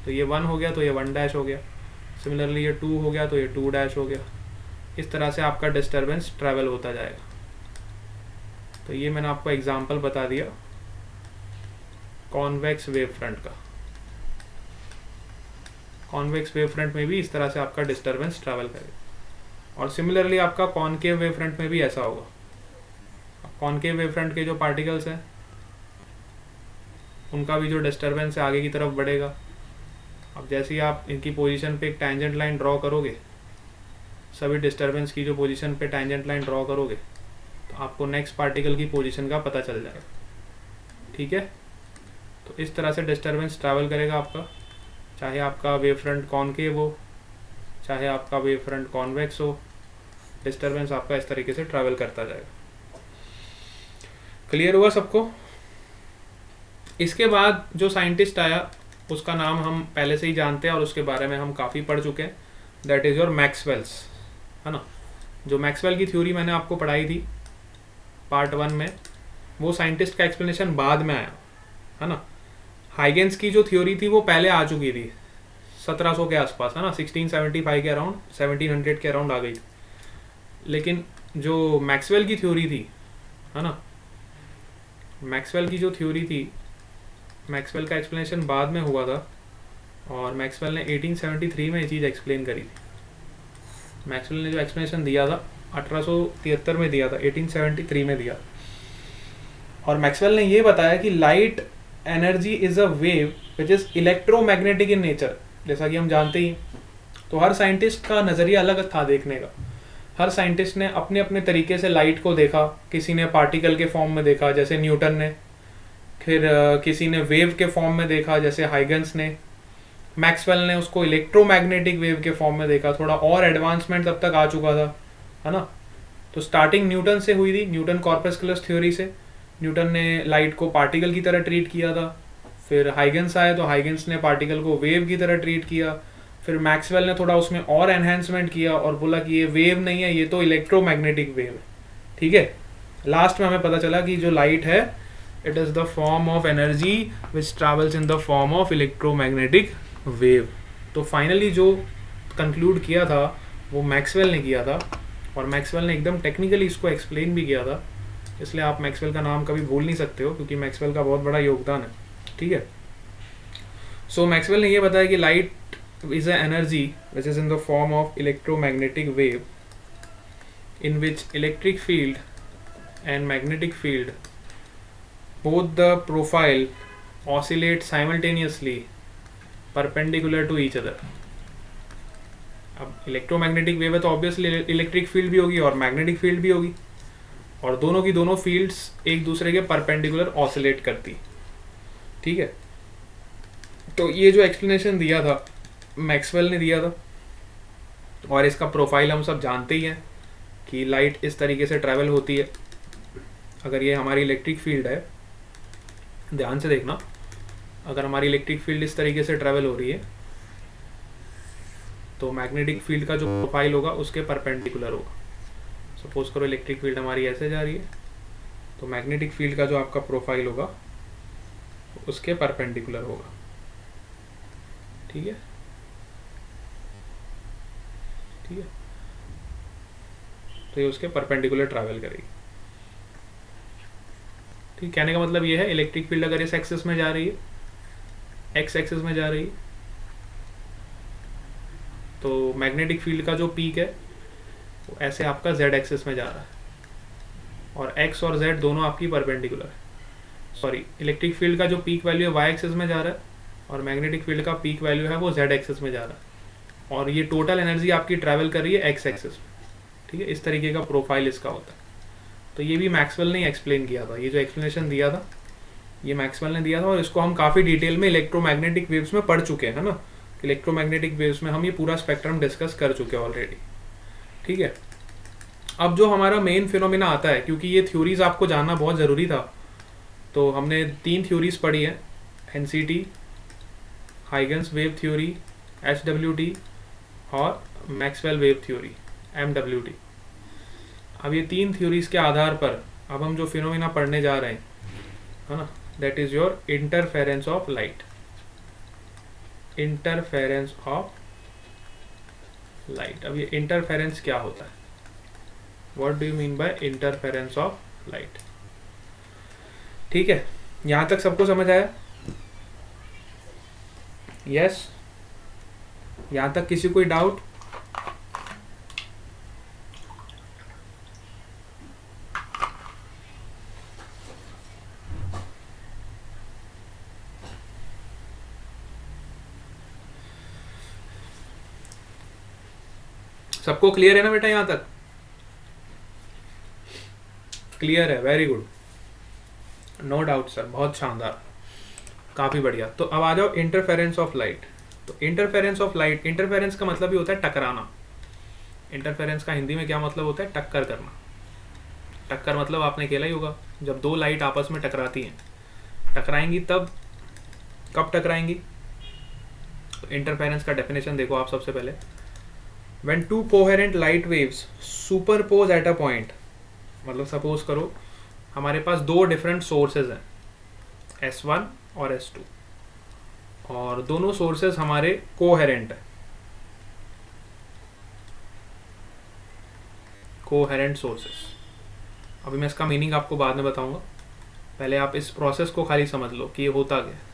तो ये 1 हो गया तो ये 1 डैश हो गया, सिमिलरली ये 2 हो गया तो ये 2 डैश हो गया। इस तरह से आपका डिस्टर्बेंस ट्रैवल होता जाएगा। तो ये मैंने आपको एग्जांपल बता दिया कॉन्वेक्स वेव फ्रंट का। कॉन्वेक्स वेव फ्रंट में भी इस तरह से आपका डिस्टर्बेंस ट्रैवल करेगा, और सिमिलरली आपका कॉनकेव वेव फ्रंट में भी ऐसा होगा। कॉनकेव वेव फ्रंट के जो पार्टिकल्स हैं उनका भी जो डिस्टर्बेंस है आगे की तरफ बढ़ेगा। अब जैसे ही आप इनकी पोजीशन पे एक टेंजेंट लाइन ड्रॉ करोगे, सभी डिस्टर्बेंस की जो पोजीशन पे टेंजेंट लाइन ड्रॉ करोगे तो आपको नेक्स्ट पार्टिकल की पोजीशन का पता चल जाएगा, ठीक है। तो इस तरह से डिस्टर्बेंस ट्रैवल करेगा आपका, चाहे आपका वेव फ्रंट कॉनकेव हो, चाहे आपका वेव फ्रंट कॉन्वेक्स हो, डिस्टर्बेंस आपका इस तरीके से ट्रैवल करता जाएगा। क्लियर हुआ सबको? इसके बाद जो साइंटिस्ट आया उसका नाम हम पहले से ही जानते हैं और उसके बारे में हम काफ़ी पढ़ चुके हैं, दैट इज़ योर मैक्सवेल्स, है ना। जो मैक्सवेल की थ्योरी मैंने आपको पढ़ाई थी पार्ट 1 में, वो साइंटिस्ट का एक्सप्लेनेशन बाद में आया, है ना। हाइगेंस की जो थ्योरी थी वो पहले आ चुकी थी 1700 के आसपास, है ना, 1675 के अराउंड, 1700 के अराउंड आ गई थी। लेकिन जो मैक्सवेल की थ्योरी थी, है ना, मैक्सवेल की जो थ्योरी थी, मैक्सवेल का एक्सप्लेनेशन बाद में हुआ था और मैक्सवेल ने 1873 में ये चीज़ एक्सप्लेन करी थी। मैक्सवेल ने जो एक्सप्लेनेशन दिया था 1873 में दिया था, 1873 में दिया। और मैक्सवेल ने ये बताया कि light energy is a wave which is electromagnetic in nature, जैसा कि हम जानते ही। तो हर साइंटिस्ट का नज़रिया अलग था देखने का। हर साइंटिस्ट ने अपने अपने तरीके से लाइट को देखा। किसी ने पार्टिकल के फॉर्म में देखा जैसे न्यूटन ने, फिर किसी ने वेव के फॉर्म में देखा जैसे हाइगन्स ने। मैक्सवेल ने उसको इलेक्ट्रोमैग्नेटिक वेव के फॉर्म में देखा। थोड़ा और एडवांसमेंट तब तक आ चुका था, है ना। तो स्टार्टिंग न्यूटन से हुई थी, न्यूटन कॉर्पस्कुलस थ्योरी से। न्यूटन ने लाइट को पार्टिकल की तरह ट्रीट किया था। फिर हाइगन्स आए तो हाइगन्स ने पार्टिकल को वेव की तरह ट्रीट किया। फिर मैक्सवेल ने थोड़ा उसमें और एनहेंसमेंट किया और बोला कि ये वेव नहीं है, ये तो इलेक्ट्रोमैग्नेटिक वेव है। ठीक है, लास्ट में हमें पता चला कि जो लाइट है it is the form of energy which travels in the form of electromagnetic wave. तो फाइनली जो कंक्लूड किया था वो मैक्सवेल ने किया था, और मैक्सवेल ने एकदम टेक्निकली इसको एक्सप्लेन भी किया था। इसलिए आप मैक्सवेल का नाम कभी भूल नहीं सकते हो, क्योंकि मैक्सवेल का बहुत बड़ा योगदान है। ठीक है, सो मैक्सवेल ने ये बताया कि light is an energy which is in the form of electromagnetic wave in which electric field and magnetic field both the profile oscillate simultaneously perpendicular to each other। अब इलेक्ट्रोमैग्नेटिक वेव है तो obviously electric field भी होगी और magnetic field भी होगी, और दोनों की दोनों फील्ड्स एक दूसरे के परपेंडिकुलर ऑसिलेट करती। ठीक है, तो ये जो एक्सप्लेनेशन दिया था मैक्सवेल ने दिया था, और इसका प्रोफाइल हम सब जानते ही हैं कि लाइट इस तरीके से ट्रैवल होती है। अगर ये हमारी इलेक्ट्रिक फील्ड है, ध्यान से देखना, अगर हमारी इलेक्ट्रिक फील्ड इस तरीके से ट्रैवल हो रही है तो मैग्नेटिक फील्ड का जो प्रोफाइल होगा उसके परपेंडिकुलर होगा। सपोज करो इलेक्ट्रिक फील्ड हमारी ऐसे जा रही है, तो मैग्नेटिक फील्ड का जो आपका प्रोफाइल होगा उसके परपेंडिकुलर होगा। ठीक है, ठीक है, तो ये उसके परपेंडिकुलर ट्रैवल करेगी। ठीक, कहने का मतलब ये है इलेक्ट्रिक फील्ड अगर इस एक्सिस में जा रही है, एक्स एक्सिस में जा रही है, तो मैग्नेटिक फील्ड का जो पीक है वो ऐसे आपका जेड एक्सिस में जा रहा है, और एक्स और जेड दोनों आपकी परपेंडिकुलर है। सॉरी, इलेक्ट्रिक फील्ड का जो पीक वैल्यू है वाई एक्सिस में जा रहा है, और मैग्नेटिक फील्ड का पीक वैल्यू है वो जेड एक्सिस में जा रहा है, और ये टोटल एनर्जी आपकी ट्रैवल कर रही है एक्स एक्सिस में। ठीक है, इस तरीके का प्रोफाइल इसका होता है। तो ये भी मैक्सवेल ने एक्सप्लेन किया था। ये जो एक्सप्लेनेशन दिया था ये मैक्सवेल ने दिया था, और इसको हम काफ़ी डिटेल में इलेक्ट्रोमैग्नेटिक वेव्स में पढ़ चुके हैं ना। इलेक्ट्रोमैग्नेटिक वेव्स में हम ये पूरा स्पेक्ट्रम डिस्कस कर चुके हैं ऑलरेडी। ठीक है, अब जो हमारा मेन फिनोमिना आता है, क्योंकि ये थ्योरीज आपको जानना बहुत ज़रूरी था, तो हमने 3 थ्योरीज पढ़ी है, NCT, Huygens wave theory HWT, और मैक्सवेल वेव थ्योरी MWT। अब ये 3 थ्योरीज के आधार पर अब हम जो फिनोमिना पढ़ने जा रहे हैं, है ना, that is your interference of light. Interference of light. अब ये इंटरफेरेंस क्या होता है, what do you mean by interference of light. ठीक है, यहां तक सबको समझ आया? यस, यहां तक किसी कोई डाउट? सबको क्लियर है ना बेटा? यहां तक क्लियर है? Very good, no doubt sir, बहुत शानदार, काफी बढ़िया। तो अब आ जाओ इंटरफेरेंस ऑफ लाइट। तो इंटरफेरेंस ऑफ लाइट, इंटरफेरेंस का मतलब ही होता है टकराना। इंटरफेरेंस का हिंदी में क्या मतलब होता है? टक्कर करना। टक्कर मतलब आपने खेला ही होगा, जब 2 लाइट आपस में टकराती हैं, टकराएंगी तब, कब टकराएंगी? तो इंटरफेरेंस का डेफिनेशन देखो आप सबसे पहले, when 2 coherent light waves superpose at a point, मतलब सपोज करो हमारे पास 2 डिफरेंट सोर्सेज हैं, S1 और S2, और दोनों सोर्सेज हमारे कोहेरेंट है, कोहेरेंट सोर्सेज। अभी मैं इसका मीनिंग आपको बाद में बताऊंगा। पहले आप इस प्रोसेस को खाली समझ लो कि ये होता क्या है।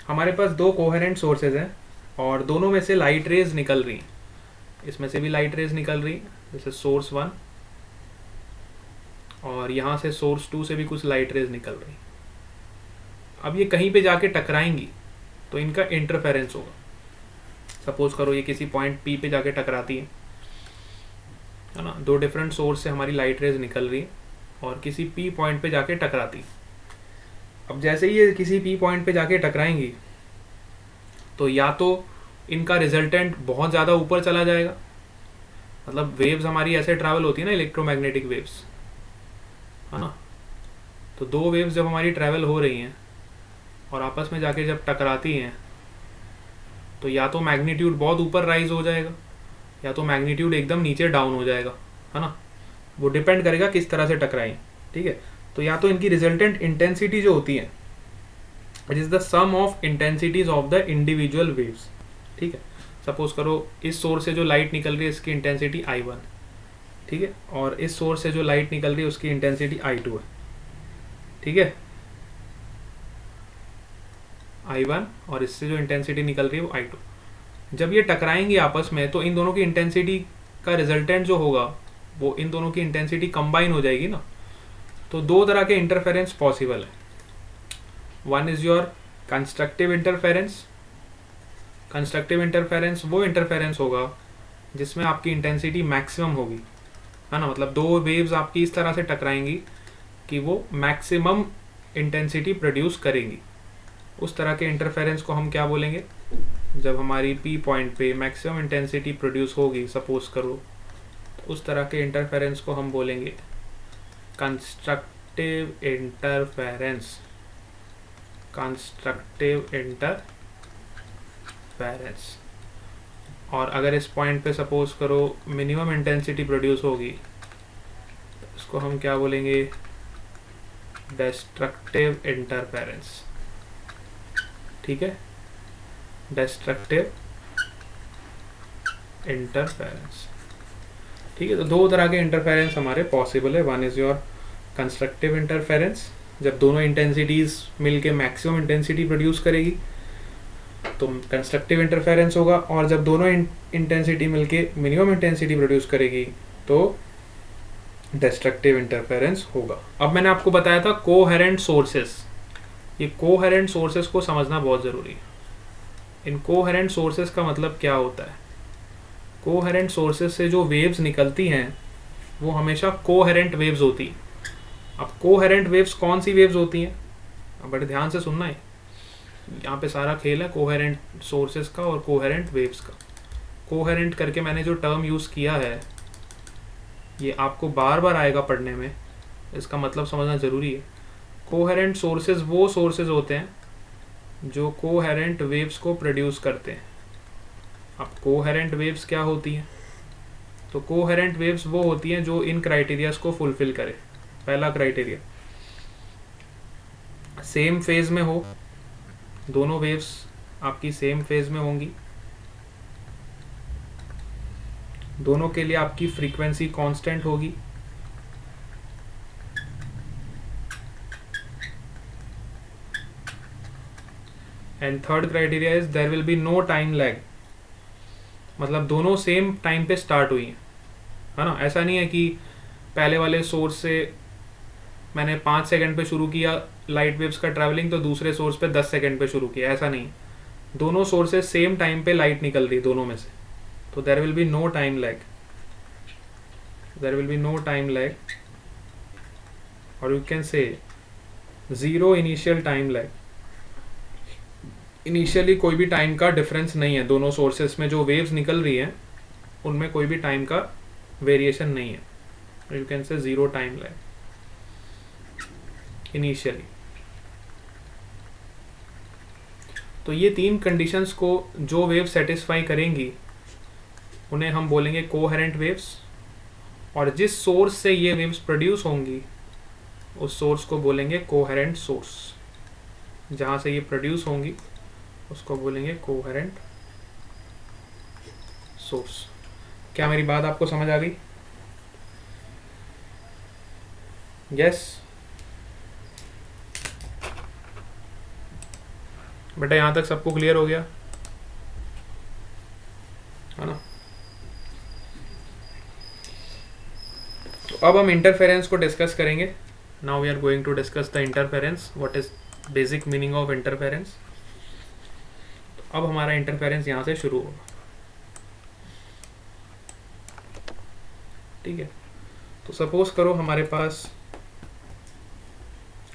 हमारे पास दो कोहेरेंट सोर्सेज हैं और दोनों में से लाइट रेज निकल रही हैं। इसमें से भी लाइट रेज निकल रही, जैसे सोर्स 1, और यहाँ से सोर्स 2 से भी कुछ लाइट रेज निकल रही। अब ये कहीं पे जाके टकराएंगी तो इनका इंटरफेरेंस होगा। सपोज करो ये किसी पॉइंट P पे जाके टकराती है ना, दो डिफरेंट सोर्स से हमारी लाइट रेज निकल रही है और किसी P पॉइंट पे जाके टकराती। अब जैसे ही ये किसी P पॉइंट पे जाके टकराएंगी तो या तो इनका रिजल्टेंट बहुत ज़्यादा ऊपर चला जाएगा, मतलब वेव्स हमारी ऐसे ट्रैवल होती है ना, इलेक्ट्रोमैग्नेटिक वेव्स, है ना। तो दो वेव्स जब हमारी ट्रैवल हो रही हैं और आपस में जाके जब टकराती हैं तो या तो मैग्नीट्यूड बहुत ऊपर राइज हो जाएगा या तो मैग्नीट्यूड एकदम नीचे डाउन हो जाएगा, है ना। वो डिपेंड करेगा किस तरह से टकराएं, ठीक है। तो या तो इनकी रिजल्टेंट इंटेंसिटी जो होती है, it is the sum of intensities of the individual waves, ठीक है। सपोज करो इस सोर्स से जो लाइट निकल रही है इसकी इंटेंसिटी I1, ठीक है, और इस सोर्स से जो लाइट निकल रही है उसकी इंटेंसिटी I2 है, ठीक है। I1 और इससे जो इंटेंसिटी निकल रही है वो I2। जब ये टकराएंगे आपस में तो इन दोनों की इंटेंसिटी का रिजल्टेंट जो होगा वो इन दोनों की इंटेंसिटी कंबाइन हो जाएगी ना। तो दो तरह के इंटरफेरेंस पॉसिबल है। One is your constructive interference. Constructive interference वो इंटरफेरेंस होगा जिसमें आपकी इंटेंसिटी मैक्सिमम होगी, है ना। मतलब दो वेव्स आपकी इस तरह से टकराएंगी कि वो मैक्सिमम इंटेंसिटी प्रोड्यूस करेंगी। उस तरह के इंटरफेरेंस को हम क्या बोलेंगे? जब हमारी P पॉइंट पे मैक्सिमम इंटेंसिटी प्रोड्यूस होगी, सपोज करो, तो उस तरह के इंटरफेरेंस को हम बोलेंगे कंस्ट्रक्टिव इंटरफेरेंस। Constructive interference. और अगर इस पॉइंट पे सपोज करो मिनिमम इंटेंसिटी प्रोड्यूस होगी तो इसको हम क्या बोलेंगे? डिस्ट्रक्टिव इंटरफेरेंस, ठीक है, डिस्ट्रक्टिव इंटरफेरेंस, ठीक है। तो दो तरह के इंटरफेरेंस हमारे पॉसिबल है। One is your constructive interference, जब दोनों इंटेंसिटीज मिलके मैक्सिमम इंटेंसिटी प्रोड्यूस करेगी तो कंस्ट्रक्टिव इंटरफेरेंस होगा, और जब दोनों इंटेंसिटी मिलके मिनिमम इंटेंसिटी प्रोड्यूस करेगी तो डिस्ट्रक्टिव इंटरफेरेंस होगा। अब मैंने आपको बताया था कोहेरेंट सोर्सेस। ये कोहेरेंट सोर्सेस को समझना बहुत ज़रूरी है। इन कोहेरेंट सोर्सेस का मतलब क्या होता है? कोहेरेंट सोर्सेस से जो वेव्स निकलती हैं वो हमेशा कोहेरेंट वेव्स होती हैं। अब कोहेरेंट वेव्स कौन सी वेव्स होती हैं? अब बड़े ध्यान से सुनना है, यहाँ पे सारा खेल है कोहेरेंट सोर्सेस का और कोहेरेंट वेव्स का। कोहेरेंट करके मैंने जो टर्म यूज़ किया है ये आपको बार बार आएगा पढ़ने में, इसका मतलब समझना ज़रूरी है। कोहेरेंट सोर्सेज वो सोर्सेज होते हैं जो कोहेरेंट वेव्स को प्रोड्यूस करते हैं। अब कोहेरेंट वेव्स क्या होती हैं? तो कोहेरेंट वेव्स वो होती हैं जो इन क्राइटेरियाज को फुलफिल करे। पहला क्राइटेरिया, सेम फेज में हो, दोनों वेव्स आपकी सेम फेज में होंगी, दोनों के लिए आपकी फ्रीक्वेंसी कांस्टेंट होगी, and third criteria is there will be no time lag. मतलब दोनों सेम टाइम पे स्टार्ट हुई हैं, है ना। ऐसा नहीं है कि पहले वाले सोर्स से मैंने 5 सेकंड पे शुरू किया लाइट वेव्स का ट्रैवलिंग तो दूसरे सोर्स पे 10 सेकंड पे शुरू किया, ऐसा नहीं। दोनों सोर्सेज सेम टाइम पे लाइट निकल रही दोनों में से, तो there will be no time lag. There will be no time lag, और you can say zero initial time lag. Initially कोई भी टाइम का डिफरेंस नहीं है, दोनों सोर्सेस में जो वेव्स निकल रही हैं उनमें कोई भी टाइम का वेरिएशन नहीं है। You can say zero time lag initially. तो ये तीन कंडीशंस को जो वेव सेटिस्फाई करेंगी उन्हें हम बोलेंगे कोहेरेंट वेव्स, और जिस सोर्स से ये वेव्स प्रोड्यूस होंगी उस सोर्स को बोलेंगे कोहेरेंट सोर्स। जहाँ से ये प्रोड्यूस होंगी उसको बोलेंगे कोहेरेंट सोर्स। क्या मेरी बात आपको समझ आ गई? यस? बेटा यहाँ तक सबको क्लियर हो गया है ना? तो अब हम इंटरफेरेंस को डिस्कस करेंगे. Now we are going to discuss the interference. What is basic meaning of interference. अब हमारा इंटरफेरेंस यहाँ से शुरू होगा. ठीक है. तो सपोज करो हमारे पास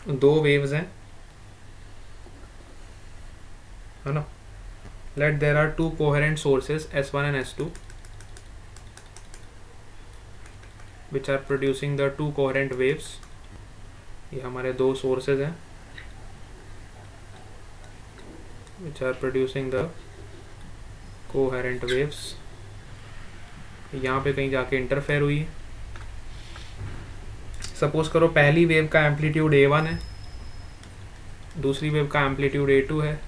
दो वेव्स हैं, है ना. Let there are two coherent sources S1 and S2 which are producing the two coherent waves. ये हमारे दो सोर्सेज हैं which are producing the coherent waves. यहाँ पे कहीं जाके इंटरफेयर हुई है. सपोज करो पहली वेव का एम्पलीट्यूड A1 है, दूसरी वेव का एम्पलीट्यूड A2 है.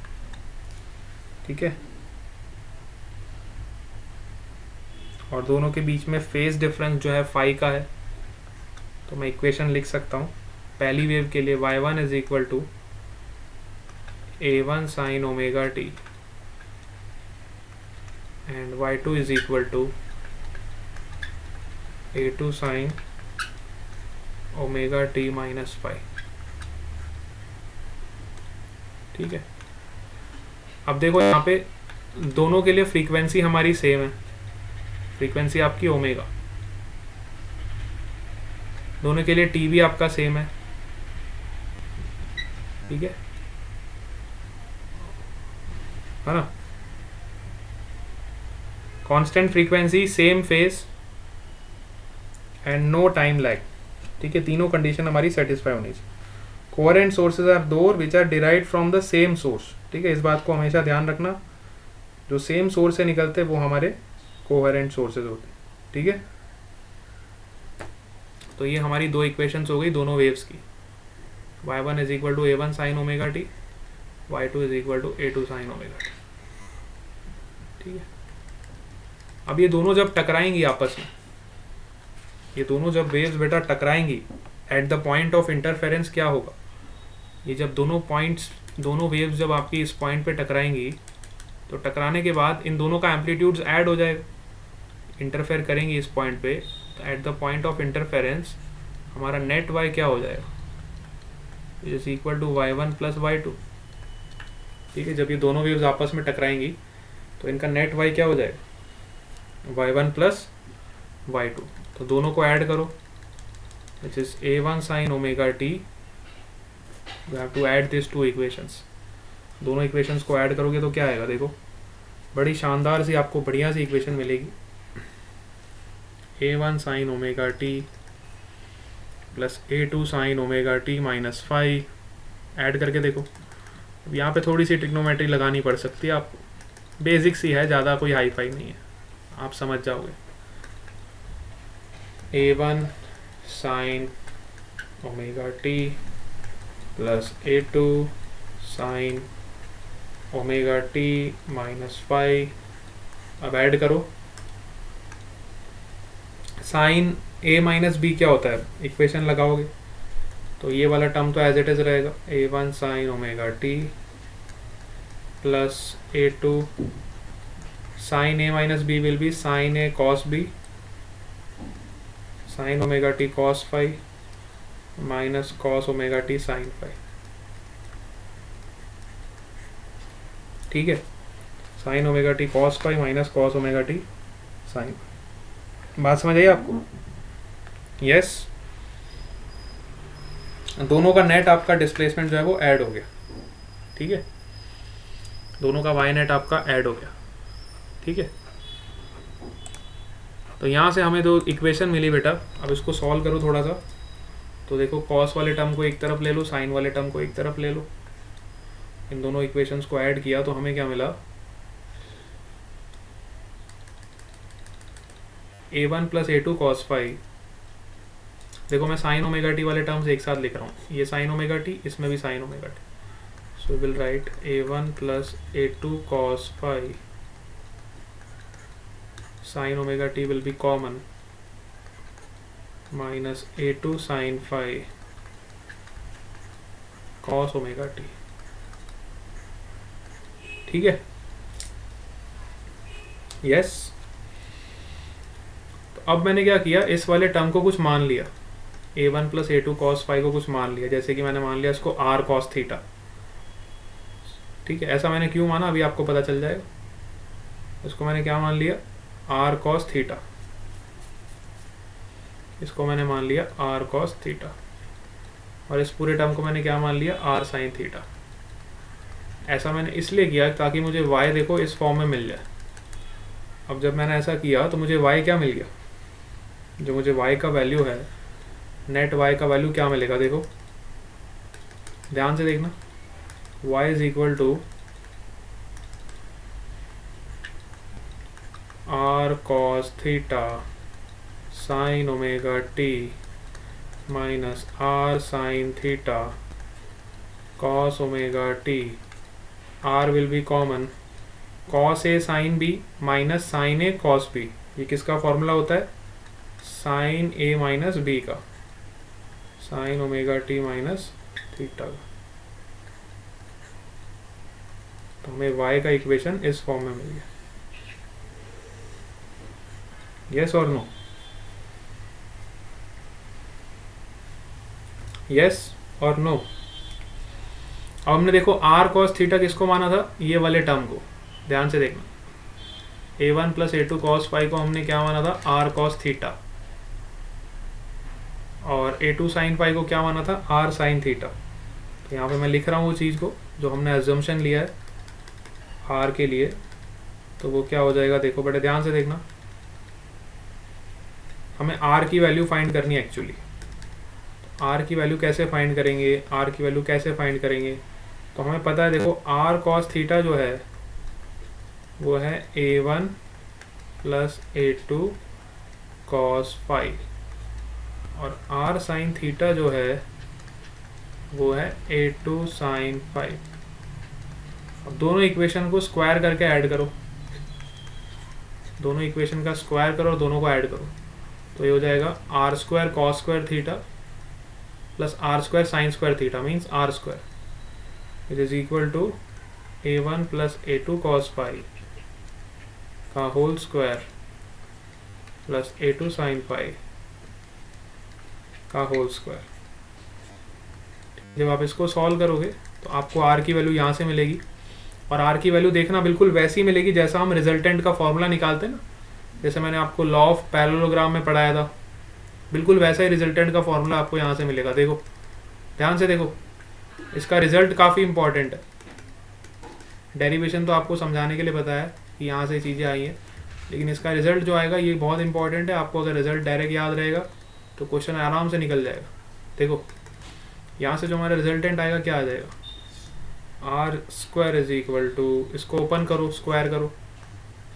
ठीक है. और दोनों के बीच में फेज डिफरेंस जो है फाई का है. तो मैं इक्वेशन लिख सकता हूँ पहली वेव के लिए y1 is equal to A1 sine omega t and y2 is equal to A2 sine omega t minus phi. ठीक है. अब देखो यहाँ पे दोनों के लिए फ्रीक्वेंसी हमारी सेम है. फ्रीक्वेंसी आपकी ओमेगा. दोनों के लिए टी भी आपका सेम है. ठीक है ना. Constant frequency, same phase and no time lag. ठीक है. तीनों कंडीशन हमारी सेटिस्फाई होनी चाहिए. कोहेरेंट सोर्सेज आर दो which are derived from the same source. ठीक है. इस बात को हमेशा ध्यान रखना. जो सेम सोर्स से निकलते हैं वो हमारे कोहेरेंट सोर्सेज होते हैं. ठीक है. तो ये हमारी दो इक्वेशंस हो गई दोनों वेव्स की. y1 is equal to A1 sine omega t, y2 is equal to A2 sine omega t. ठीक है. अब ये दोनों जब टकराएंगी आपस में, ये दोनों जब वेव्स बेटा टकराएंगी at the point of interference, क्या होगा. ये जब दोनों वेव्स जब आपकी इस पॉइंट पे टकराएंगी तो टकराने के बाद इन दोनों का एम्पलीट्यूड्स ऐड हो जाएगा. इंटरफेयर करेंगी इस पॉइंट पे, तो eight the point of interference हमारा नेट y क्या हो जाएगा, is equal to y1 plus y2. ठीक है. जब ये दोनों वेव्स आपस में टकराएंगी तो इनका नेट y क्या हो जाएगा, y1 प्लस y2. तो दोनों को ऐड करो which is A1 sine omega t. You have to add this two equations. दोनों इक्वेशंस को ऐड करोगे तो क्या आएगा, देखो बड़ी शानदार सी आपको बढ़िया सी इक्वेशन मिलेगी. A1 sine omega t plus A2 sine omega t minus phi. Add करके देखो. अब यहाँ पे थोड़ी सी ट्रिग्नोमेट्री लगानी पड़ सकती है आपको. बेसिक सी है, ज़्यादा कोई हाई फाई नहीं है, आप समझ जाओगे. A1 sine omega t plus A2 sine omega t minus phi. अब ऐड करो. साइन A माइनस बी क्या होता है, इक्वेशन लगाओगे तो ये वाला टर्म तो एज इट इज रहेगा. A1 sine omega t plus A2 sine A minus B will be sine A cos B sine omega t cos phi minus cos omega t sine phi. ठीक है. Sine omega t cos phi minus cos omega t sine. बात समझ आई आपको. Yes. दोनों का net आपका displacement जो है वो ऐड हो गया. ठीक है. दोनों का वाई नेट आपका ऐड हो गया. ठीक है. तो यहाँ से हमें दो इक्वेशन मिली बेटा. अब इसको सॉल्व करो थोड़ा सा. तो देखो कॉस वाले टर्म को एक तरफ ले लो, साइन वाले टर्म को एक तरफ ले लो. इन दोनों इक्वेशंस को ऐड किया तो हमें क्या मिला, A1 plus A2 cos phi. देखो मैं साइन ओमेगा टी वाले टर्म्स एक साथ लिख रहा हूँ. ये साइन ओमेगा टी, इसमें भी sine omega t. So will write A1 plus A2 cos phi. Sine omega t will be common minus A2 sine phi cos omega t. ठीक है, यस। तो अब मैंने क्या किया, इस वाले टर्म को कुछ मान लिया, a1 plus a2 cos phi को कुछ मान लिया, जैसे कि मैंने मान लिया इसको r cos थीटा। ठीक है, ऐसा मैंने क्यों माना अभी आपको पता चल जाएगा। इसको मैंने क्या मान लिया, r cos थीटा, इसको मैंने मान लिया r cos थीटा, और इस पूरे टर्म को मैंने क्या मान लिया, r sin थीटा। ऐसा मैंने इसलिए किया ताकि मुझे y देखो इस फॉर्म में मिल जाए। अब जब मैंने ऐसा किया तो मुझे y क्या मिल गया, जो मुझे y का वैल्यू है, नेट y का वैल्यू क्या मिलेगा, देखो ध्यान से देखना, y is equal to r cos theta sin omega t minus r sin theta cos omega t। r will be common, cos a sin b minus sin a cos b। ये किसका formula होता है, sin a minus b का, sin omega t minus theta का। तो हमें y का equation इस फॉर्म में मिल गया। यस और नो, यस और नो। अब हमने देखो r cos थीटा किसको माना था, ये वाले टर्म को, ध्यान से देखना, a1 plus a2 cos phi को हमने क्या माना था, r cos थीटा, और a2 sin फाई को क्या माना था, r sin थीटा। तो यहाँ पे मैं लिख रहा हूँ वो चीज़ को जो हमने अजम्पशन लिया है r के लिए, तो वो क्या हो जाएगा, देखो बेटे ध्यान से देखना, हमें r की वैल्यू फाइंड करनी है एक्चुअली। r की वैल्यू कैसे फाइंड करेंगे, r की वैल्यू कैसे फाइंड करेंगे, तो हमें पता है, देखो r cos थीटा जो है वो है a1 plus a2 cos phi, और r sin थीटा जो है वो है a2 sin फाई। अब दोनों इक्वेशन को स्क्वायर करके ऐड करो, दोनों इक्वेशन का स्क्वायर करो और दोनों को ऐड करो, तो ये हो जाएगा r square cos square theta plus r square sin square theta means r square, it is equal to a1 plus a2 cos phi का whole square plus a2 sin phi का होल स्क्वायर। जब आप इसको solve करोगे तो आपको r की value यहाँ से मिलेगी, और r की वैल्यू देखना बिल्कुल वैसी मिलेगी जैसा हम रिजल्टेंट का फॉर्मूला निकालते हैं ना, जैसे मैंने आपको लॉ ऑफ पैरेललोग्राम में पढ़ाया था, बिल्कुल वैसा ही रिजल्टेंट का फॉर्मूला आपको यहाँ से मिलेगा। देखो ध्यान से देखो, इसका रिजल्ट काफ़ी इंपॉर्टेंट है। डेरिवेशन तो आपको समझाने के लिए बताया कि यहाँ से चीज़ें आई हैं, लेकिन इसका रिजल्ट जो आएगा ये बहुत इंपॉर्टेंट है। आपको अगर रिजल्ट डायरेक्ट याद रहेगा तो क्वेश्चन आराम से निकल जाएगा। देखो यहाँ से जो हमारा रिजल्टेंट आएगा क्या आ जाएगा, R square is equal to, इसको ओपन करो स्क्वायर करो,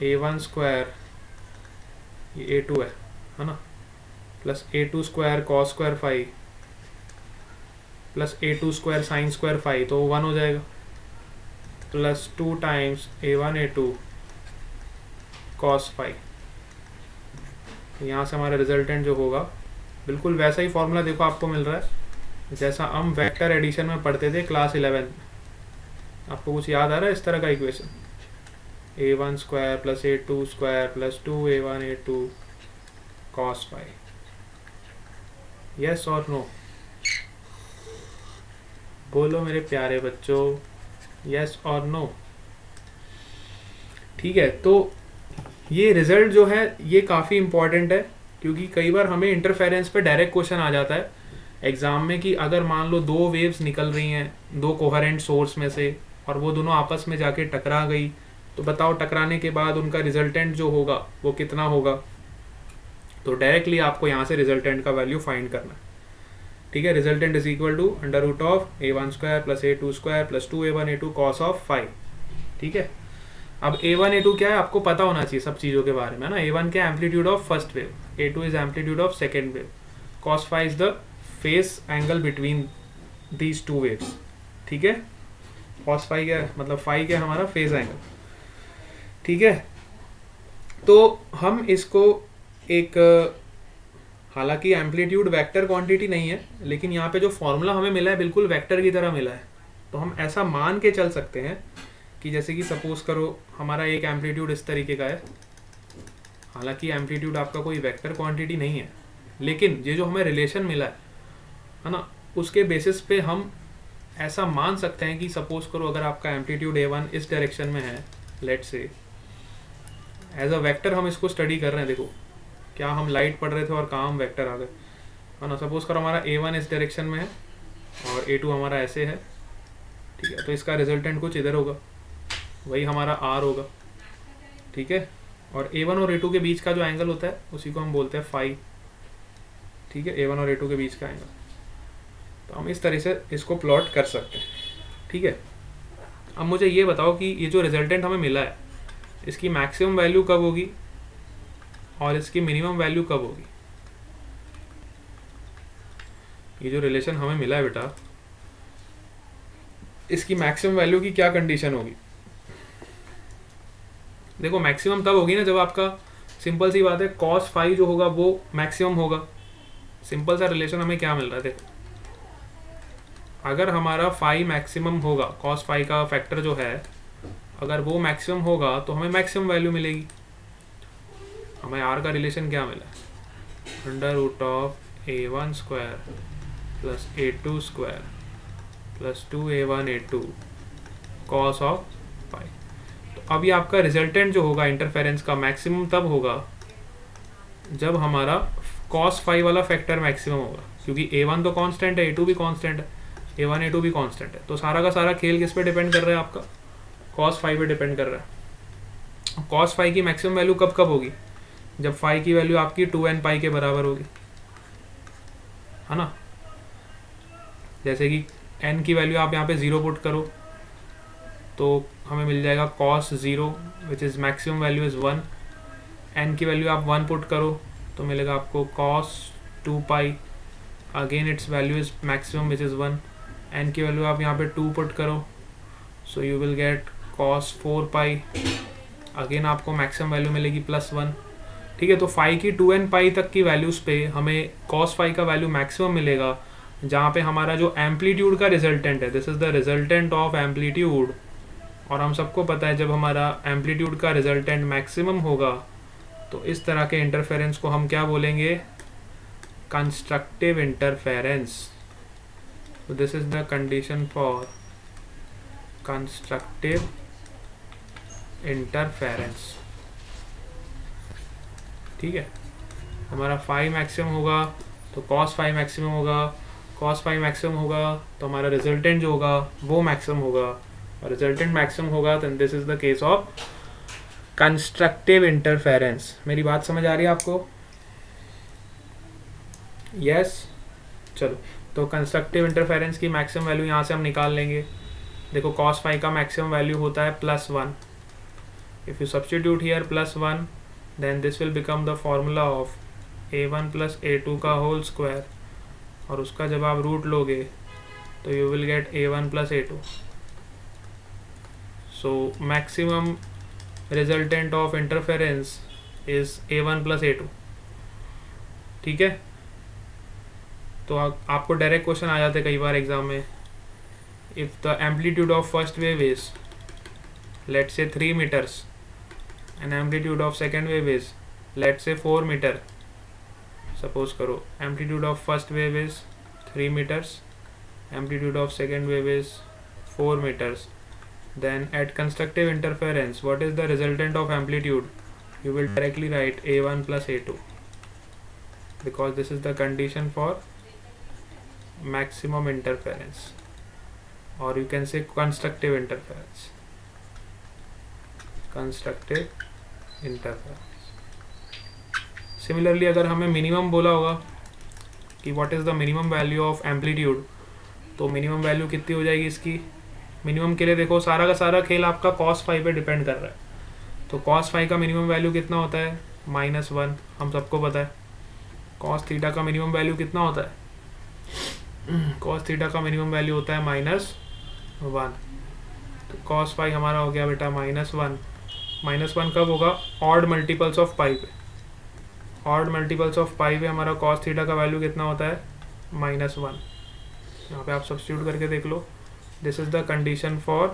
a1 स्क्वायर ये a2 है ना, plus a2 square cos square phi plus a2 square sine square phi, तो 1 हो जाएगा, plus 2 times a1 a2 cos phi. यहाँ से हमारा रिजल्टेंट जो होगा बिल्कुल वैसा ही फॉर्मूला देखो आपको मिल रहा है जैसा हम वेक्टर एडिशन में पढ़ते थे क्लास 11 में। आपको कुछ याद आ रहा है इस तरह का equation, a1 square plus a2 square plus 2a1 a2 cos phi. Yes और नो, बोलो मेरे प्यारे बच्चों, यस और नो। ठीक है, तो ये रिजल्ट जो है ये काफ़ी इंपॉर्टेंट है, क्योंकि कई बार हमें इंटरफेरेंस पे डायरेक्ट क्वेश्चन आ जाता है एग्जाम में कि अगर मान लो दो वेव्स निकल रही हैं दो कोहेरेंट सोर्स में से और वो दोनों आपस में जाके टकरा गई, तो बताओ टकराने के बाद उनका रिजल्टेंट जो होगा वो कितना होगा। तो डायरेक्टली आपको यहाँ से रिजल्टेंट का वैल्यू फाइंड करना है। ठीक है, resultant is equal to under root of a1 square plus a2 square plus 2a1 a2 cos of phi. ठीक है, अब a1 a2 क्या है आपको पता होना चाहिए सब चीज़ों के बारे में, है ना। a1 क्या amplitude of first wave, a2 is amplitude of second wave, cos phi is the phase angle between these two waves. ठीक है, cos फाई क्या है, मतलब फाई क्या है हमारा फेस एंगल। ठीक है, तो हम इसको एक, हालांकि एम्पलीट्यूड वेक्टर क्वांटिटी नहीं है, लेकिन यहाँ पे जो फॉर्मूला हमें मिला है बिल्कुल वेक्टर की तरह मिला है, तो हम ऐसा मान के चल सकते हैं कि जैसे कि सपोज करो हमारा एक एम्पलीट्यूड इस तरीके का है, हालांकि एम्पलीट्यूड आपका कोई वेक्टर क्वांटिटी नहीं है, लेकिन ये जो हमें रिलेशन मिला है ना, उसके बेसिस पे हम ऐसा मान सकते हैं कि सपोज करो अगर आपका एम्पलीट्यूड A1 इस डायरेक्शन में है, let's say as a vector हम इसको स्टडी कर रहे हैं। देखो क्या हम लाइट पढ़ रहे थे और कहाँ हम वेक्टर आ गए, है ना। सपोज करो हमारा A1 इस डायरेक्शन में है और A2 हमारा ऐसे है, ठीक है। तो इसका रिजल्टेंट कुछ इधर होगा, वही हमारा R होगा, ठीक है। और A1 और A2 के बीच का जो एंगल होता है उसी को हम बोलते हैं फाई, ठीक है। A1 और A2 के बीच का एंगल, तो हम इस तरह से इसको प्लॉट कर सकते हैं, ठीक है। अब मुझे ये बताओ कि ये जो रिजल्टेंट हमें मिला है इसकी मैक्सिमम वैल्यू कब होगी और इसकी मिनिमम वैल्यू कब होगी। ये जो रिलेशन हमें मिला है बेटा, इसकी मैक्सिमम वैल्यू की क्या कंडीशन होगी। देखो मैक्सिमम तब होगी ना जब आपका, सिंपल सी बात है, कॉस फाई जो होगा वो मैक्सिमम होगा। सिंपल सा रिलेशन हमें क्या मिल रहा है, देखो अगर हमारा फाई मैक्सिमम होगा, कॉस फाई का फैक्टर जो है अगर वो मैक्सिमम होगा तो हमें मैक्सिमम वैल्यू मिलेगी। हमें आर का रिलेशन क्या मिला, under root of A1 square plus A2 square plus 2A1 A2 cos of phi. तो अब ये आपका रिजल्टेंट जो होगा इंटरफेरेंस का मैक्सिमम तब होगा जब हमारा कॉस फाई वाला फैक्टर मैक्सिमम होगा, क्योंकि A1 तो कांस्टेंट है, A2 भी कांस्टेंट है, A1 A2 भी कांस्टेंट है। तो सारा का सारा खेल किस पे डिपेंड कर रहा है, आपका कॉस फाई पे डिपेंड कर रहा है। कॉस फाई की मैक्सिमम वैल्यू कब कब होगी, जब फाई की वैल्यू आपकी 2n पाई के बराबर होगी, है ना। जैसे कि n की वैल्यू आप यहाँ पे 0 पुट करो तो हमें मिल जाएगा cos 0 which is maximum value is 1। n की वैल्यू आप 1 पुट करो तो मिलेगा आपको cos 2 pi, again it's value is maximum which is 1। n की वैल्यू आप यहाँ पे 2 पुट करो so you will get cos 4 pi, again आपको मैक्सिमम वैल्यू मिलेगी +1, ठीक है। तो फाई की 2n पाई तक की वैल्यूज़ पे हमें cos फाई का वैल्यू मैक्सिमम मिलेगा, जहाँ पे हमारा जो एम्पलीट्यूड का रिजल्टेंट है, this is the resultant of amplitude. और हम सबको पता है जब हमारा एम्पलीट्यूड का रिजल्टेंट मैक्सिमम होगा तो इस तरह के इंटरफेरेंस को हम क्या बोलेंगे, constructive interference. So this is the condition for constructive interference, ठीक है। हमारा फाई मैक्सिमम होगा तो कॉस फाई मैक्सिमम होगा, कॉस फाई मैक्सिमम होगा तो हमारा रिजल्टेंट जो होगा वो मैक्सिमम होगा, और रिजल्टेंट मैक्सिमम होगा तो this is the case of constructive interference. मेरी बात समझ आ रही है आपको? यस चलो, तो कंस्ट्रक्टिव इंटरफेरेंस की मैक्सिमम वैल्यू यहाँ से हम निकाल लेंगे। देखो कॉस फाई का मैक्सिमम वैल्यू होता है +1, if you substitute here +1 then this will become the formula of A1 + A2 का होल स्क्वायर, और उसका जब आप रूट लोगे तो you will get A1 + A2। So maximum resultant of interference is A1 + A2, ठीक है। तो आपको डायरेक्ट क्वेश्चन आ जाते कई बार एग्जाम में, if the amplitude of first wave is let's say 3 metres and amplitude of second wave is let's say 4 metre. Suppose करो amplitude of first wave is 3 metres, amplitude of second wave is 4 metres, then at constructive interference what is the resultant of amplitude, you will directly write A1 + A2 because this is the condition for maximum interference, or you can say constructive interference, constructive interference। Similarly अगर हमें minimum बोला होगा कि what is the minimum value of amplitude, तो minimum value कितनी हो जाएगी इसकी। मिनिमम के लिए देखो सारा का सारा खेल आपका cos फाई पे डिपेंड कर रहा है। तो cos फाई का मिनिमम वैल्यू कितना होता है, -1, हम सबको पता है। cos थीटा का मिनिमम वैल्यू कितना होता है, cos थीटा का मिनिमम वैल्यू होता है -1। तो cos फाई हमारा हो गया बेटा -1। -1 कब होगा, ऑड मल्टीपल्स ऑफ पाई पे। ऑड मल्टीपल्स ऑफ पाई पे हमारा cos थीटा का वैल्यू कितना होता है, -1। यहाँ पे आप सब्स्टिट्यूट करके देख लो। This is the condition for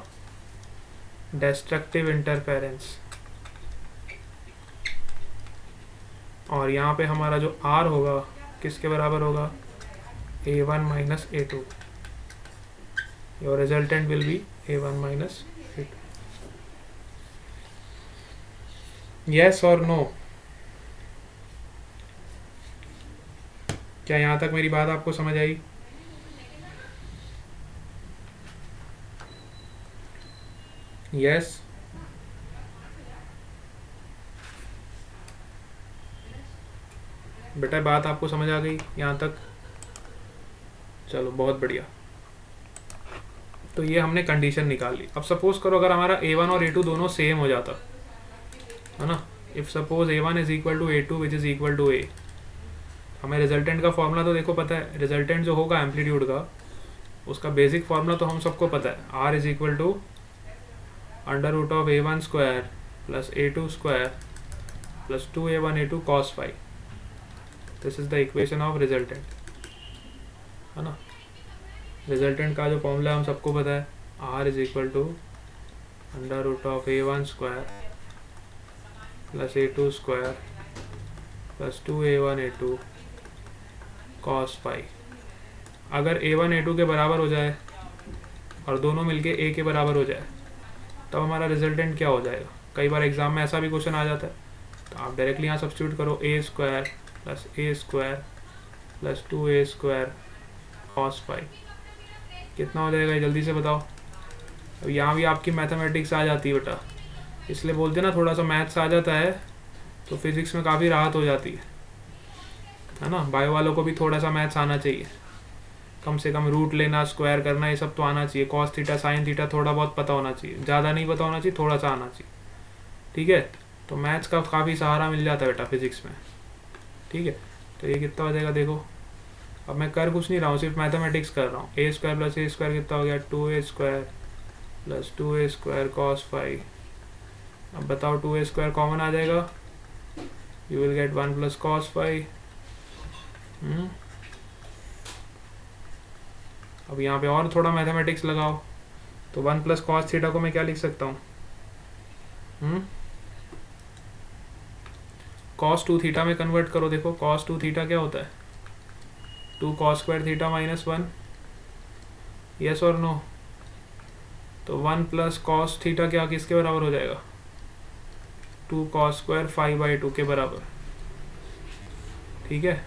destructive interference, और यहाँ पे हमारा जो R होगा किसके बराबर होगा, A1 minus A2. Your resultant will B A1 minus A2. Yes और नो? क्या यहाँ तक मेरी बात आपको समझ आई? यस? बेटा बात आपको समझ आ गई यहाँ तक? चलो बहुत बढ़िया. तो ये हमने कंडीशन निकाल ली. अब सपोज करो अगर हमारा A1 और A2 दोनों सेम हो जाता है ना, if suppose A1 is equal to A2 which is equal to A, हमें रिजल्टेंट का फॉर्मूला तो देखो पता है. रिजल्टेंट जो होगा एम्पलीट्यूड का, उसका बेसिक फॉर्मूला तो हम सबको पता है. R is equal to under root of A1 square plus A2 square plus 2A1 A2 cos phi. This is the equation of resultant, है ना. रिजल्टेंट का जो फॉर्मूला हम सबको पता है, R is equal to under root of A1 square plus A2 square plus 2A1 A2 cos phi. अगर A1 A2 के बराबर हो जाए और दोनों मिलके A के बराबर हो जाए, तब हमारा रिजल्टेंट क्या हो जाएगा. कई बार एग्जाम में ऐसा भी क्वेश्चन आ जाता है, तो आप डायरेक्टली यहाँ सब्स्टिट्यूट करो. A square plus A square plus 2A square cos phi. कितना हो जाएगा जल्दी से बताओ. अब यहाँ भी आपकी मैथमेटिक्स आ जाती है बेटा, इसलिए बोलते ना थोड़ा सा मैथ्स आ जाता है तो फिजिक्स में काफ़ी राहत हो जाती है ना. बायो वालों को भी थोड़ा सा मैथ्स आना चाहिए, कम से कम रूट लेना, स्क्वायर करना, ये सब तो आना चाहिए. कॉस थीटा साइन थीटा थोड़ा बहुत पता होना चाहिए, ज़्यादा नहीं पता होना चाहिए, थोड़ा सा आना चाहिए. ठीक है, तो मैथ्स का काफ़ी सहारा मिल जाता है बेटा फिजिक्स में. ठीक है, तो ये कितना हो जाएगा देखो. अब मैं कर कुछ नहीं रहा हूँ, सिर्फ मैथमेटिक्स कर रहा हूँ. A square plus A square कितना हो गया, 2A square plus 2A square cos phi. अब बताओ 2A स्क्वायर कॉमन आ जाएगा, you will get 1 plus cos phi. अब यहाँ पे और थोड़ा मैथमेटिक्स लगाओ, तो 1 प्लस cos थीटा को मैं क्या लिख सकता हूँ, cos 2 थीटा में कन्वर्ट करो. देखो cos 2 थीटा क्या होता है, 2 cos square theta minus 1. Yes और नो? तो 1 प्लस cos थीटा क्या किसके बराबर हो जाएगा, 2 cos स्क्वायर 5/2 के बराबर. ठीक है,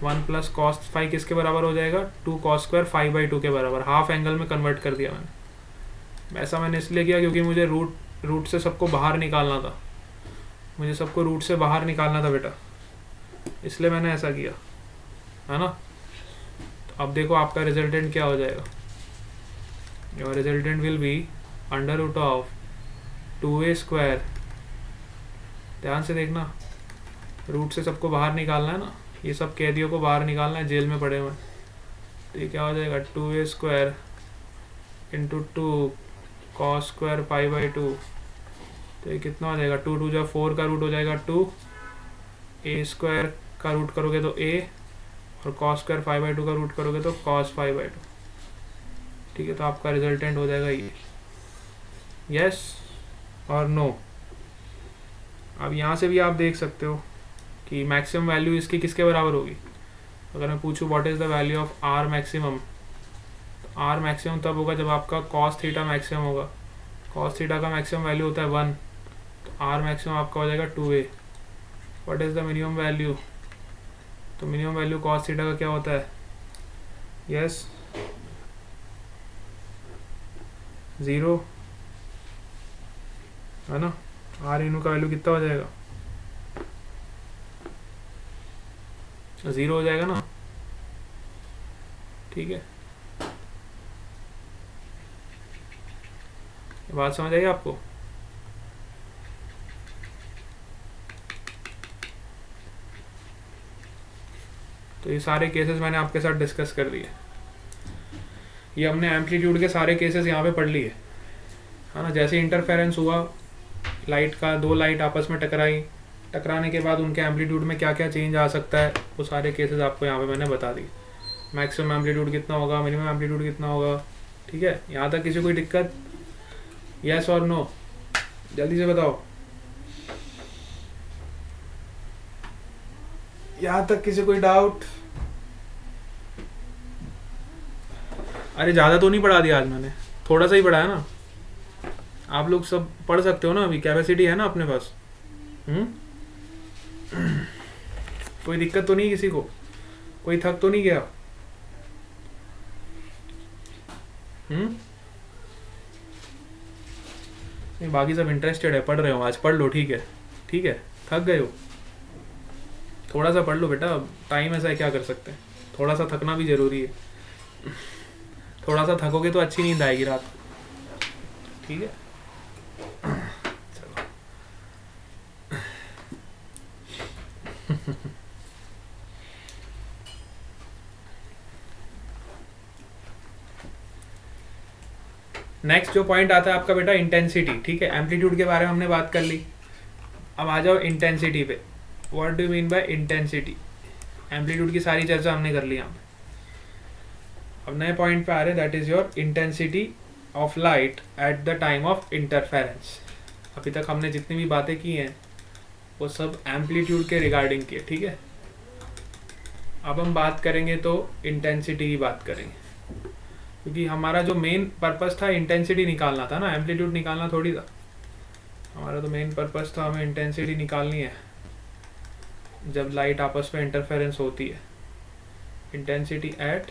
1 प्लस cos phi किसके बराबर हो जाएगा, 2 cos स्क्वायर 5/2 के बराबर. हाफ एंगल में कन्वर्ट कर दिया मैंने. ऐसा मैंने इसलिए किया क्योंकि मुझे रूट से सबको बाहर निकालना था. मुझे सबको रूट से बाहर निकालना था बेटा, इसलिए मैंने ऐसा किया, है ना. तो अब देखो आपका रिजल्टेंट क्या हो जाएगा. Your resultant will be under root of 2A square. ध्यान से देखना, रूट से सबको बाहर निकालना है ना, ये सब कैदियों को बाहर निकालना है, जेल में पड़े हुए. तो ये क्या हो जाएगा, 2A square into 2 cos square 5/2. तो ये कितना हो जाएगा, 2 2 जा 4 का रूट हो जाएगा 2. A स्क्वायर का रूट करोगे तो A, और cos स्क्वायर 5/2 का रूट करोगे तो cos 5/2. ठीक है, तो आपका रिजल्टेंट हो जाएगा ये. यस और नो? अब यहाँ से भी आप देख सकते हो कि मैक्सिमम वैल्यू इसकी किसके बराबर होगी. अगर मैं पूछूं what is the value of R maximum, तो R मैक्सिमम तब होगा जब आपका cos थीटा मैक्सिमम होगा. cos थीटा का मैक्सिमम वैल्यू होता है 1, तो R मैक्सिमम आपका हो जाएगा 2A. What is the minimum value, तो मिनिमम वैल्यू cos थीटा का क्या होता है, यस 0, है ना. R इनू का वैल्यू कितना हो जाएगा, 0 हो जाएगा ना. ठीक है, बात समझ आई आपको. तो ये सारे केसेस मैंने आपके साथ डिस्कस कर लिए. ये हमने एम्पलीट्यूड के सारे केसेस यहाँ पे पढ़ लिए, है ना. जैसे इंटरफेरेंस हुआ लाइट का, 2 लाइट आपस में टकराने के बाद उनके एम्पलीट्यूड में क्या क्या चेंज आ सकता है, वो सारे केसेस आपको यहाँ पे मैंने बता दिए. मैक्सिमम एम्पलीट्यूड कितना होगा, मिनिमम एम्पलीट्यूड कितना होगा. ठीक है, यहाँ तक किसी कोई दिक्कत. यस और नो, जल्दी से बताओ। यहाँ तक किसी कोई डाउट? अरे ज़्यादा तो नहीं पढ़ा दिया आज मैंने, थोड़ा सा ही पढ़ाया ना। आप लोग सब पढ़ सकते हो ना, अभी कैपेसिटी है ना अपने पास। कोई दिक्कत तो नहीं किसी को? कोई थक तो नहीं गया? नहीं, बाकी सब इंटरेस्टेड है, पढ़ रहे हो आज, पढ़ लो। ठीक है ठीक है, थक गए हो थोड़ा सा पढ़ लो बेटा, टाइम ऐसा है, क्या कर सकते हैं, थोड़ा सा थकना भी जरूरी है। थोड़ा सा थकोगे तो अच्छी नींद आएगी रात को। ठीक है चलो। नेक्स्ट जो पॉइंट आता है आपका बेटा इंटेंसिटी। ठीक है, एम्पलीट्यूड के बारे में हमने बात कर ली, अब आ जाओ इंटेंसिटी पे। What do you mean by intensity? Amplitude की सारी चर्चा हमने कर ली यहाँ पे, अब नए पॉइंट पे आ रहे हैं, that is your intensity of light at the time of interference. अभी तक हमने जितनी भी बातें की हैं वो सब एम्पलीट्यूड के रिगार्डिंग की है। ठीक है, अब हम बात करेंगे तो इंटेंसिटी की बात करेंगे, क्योंकि हमारा जो मेन पर्पस था इंटेंसिटी निकालना था ना, एम्पलीट्यूड निकालना थोड़ी था। हमारा तो मेन पर्पस था, हमें इंटेंसिटी निकालनी है जब लाइट आपस में इंटरफेरेंस होती है। Intensity at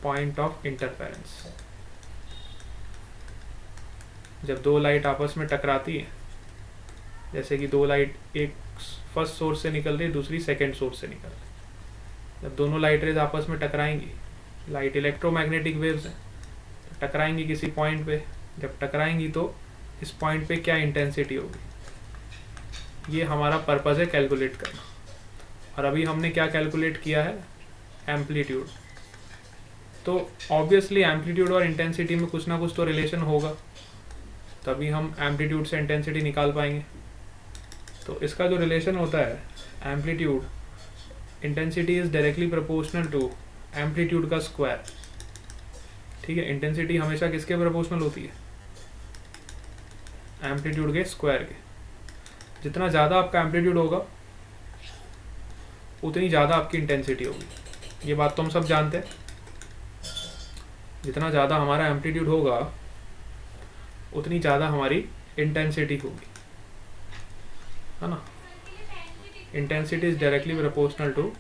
point of interference, जब दो लाइट आपस में टकराती है, जैसे कि दो लाइट एक फर्स्ट सोर्स से निकल रही है, दूसरी सेकंड सोर्स से निकल रही है, जब दोनों लाइट रेज आपस में टकराएंगी, लाइट इलेक्ट्रोमैग्नेटिक वेव्स हैं, तो टकराएंगी किसी पॉइंट पे, जब टकराएंगी तो इस पॉइंट पे क्या इंटेंसिटी होगी, ये हमारा पर्पस है कैलकुलेट करना। और अभी हमने क्या कैलकुलेट किया है, एम्पलीट्यूड। तो ऑब्वियसली एम्पलीट्यूड और इंटेंसिटी में कुछ ना कुछ तो रिलेशन होगा, तभी हम एम्पलीट्यूड से इंटेंसिटी निकाल पाएंगे। तो इसका जो रिलेशन होता है, amplitude intensity is directly proportional to amplitude का स्क्वायर। ठीक है, इंटेंसिटी हमेशा किसके प्रोपोर्शनल होती है, एम्पलीट्यूड के स्क्वायर के। जितना ज़्यादा आपका एम्पलीट्यूड होगा उतनी ज़्यादा आपकी इंटेंसिटी होगी, ये बात तो हम सब जानते हैं। जितना ज़्यादा हमारा एम्पलीट्यूड होगा उतनी ज़्यादा हमारी इंटेंसिटी होगी, है ना। Intensity is directly proportional to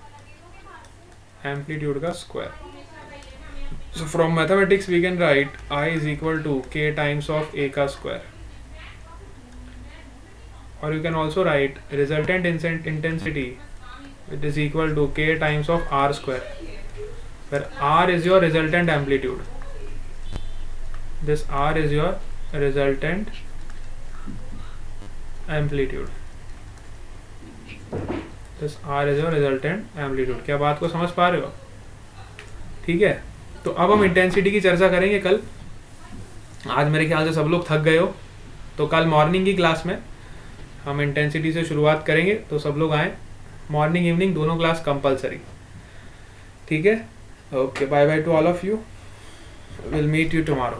amplitude का square. So from mathematics we can write I is equal to k times of a का स्क्वायर, और you can also write resultant intensity it is equal to k times of r square, where r is your resultant amplitude. This r is your resultant amplitude. This r is your resultant amplitude. क्या बात को समझ पा रहे हो? ठीक है, तो अब हम इंटेंसिटी की चर्चा करेंगे कल। आज मेरे ख्याल से सब लोग थक गए हो, तो कल मॉर्निंग की क्लास में हम इंटेंसिटी से शुरुआत करेंगे, तो सब लोग आए। मॉर्निंग इवनिंग दोनों क्लास कंपलसरी। ठीक है, okay, bye bye to all of you, we'll meet you tomorrow.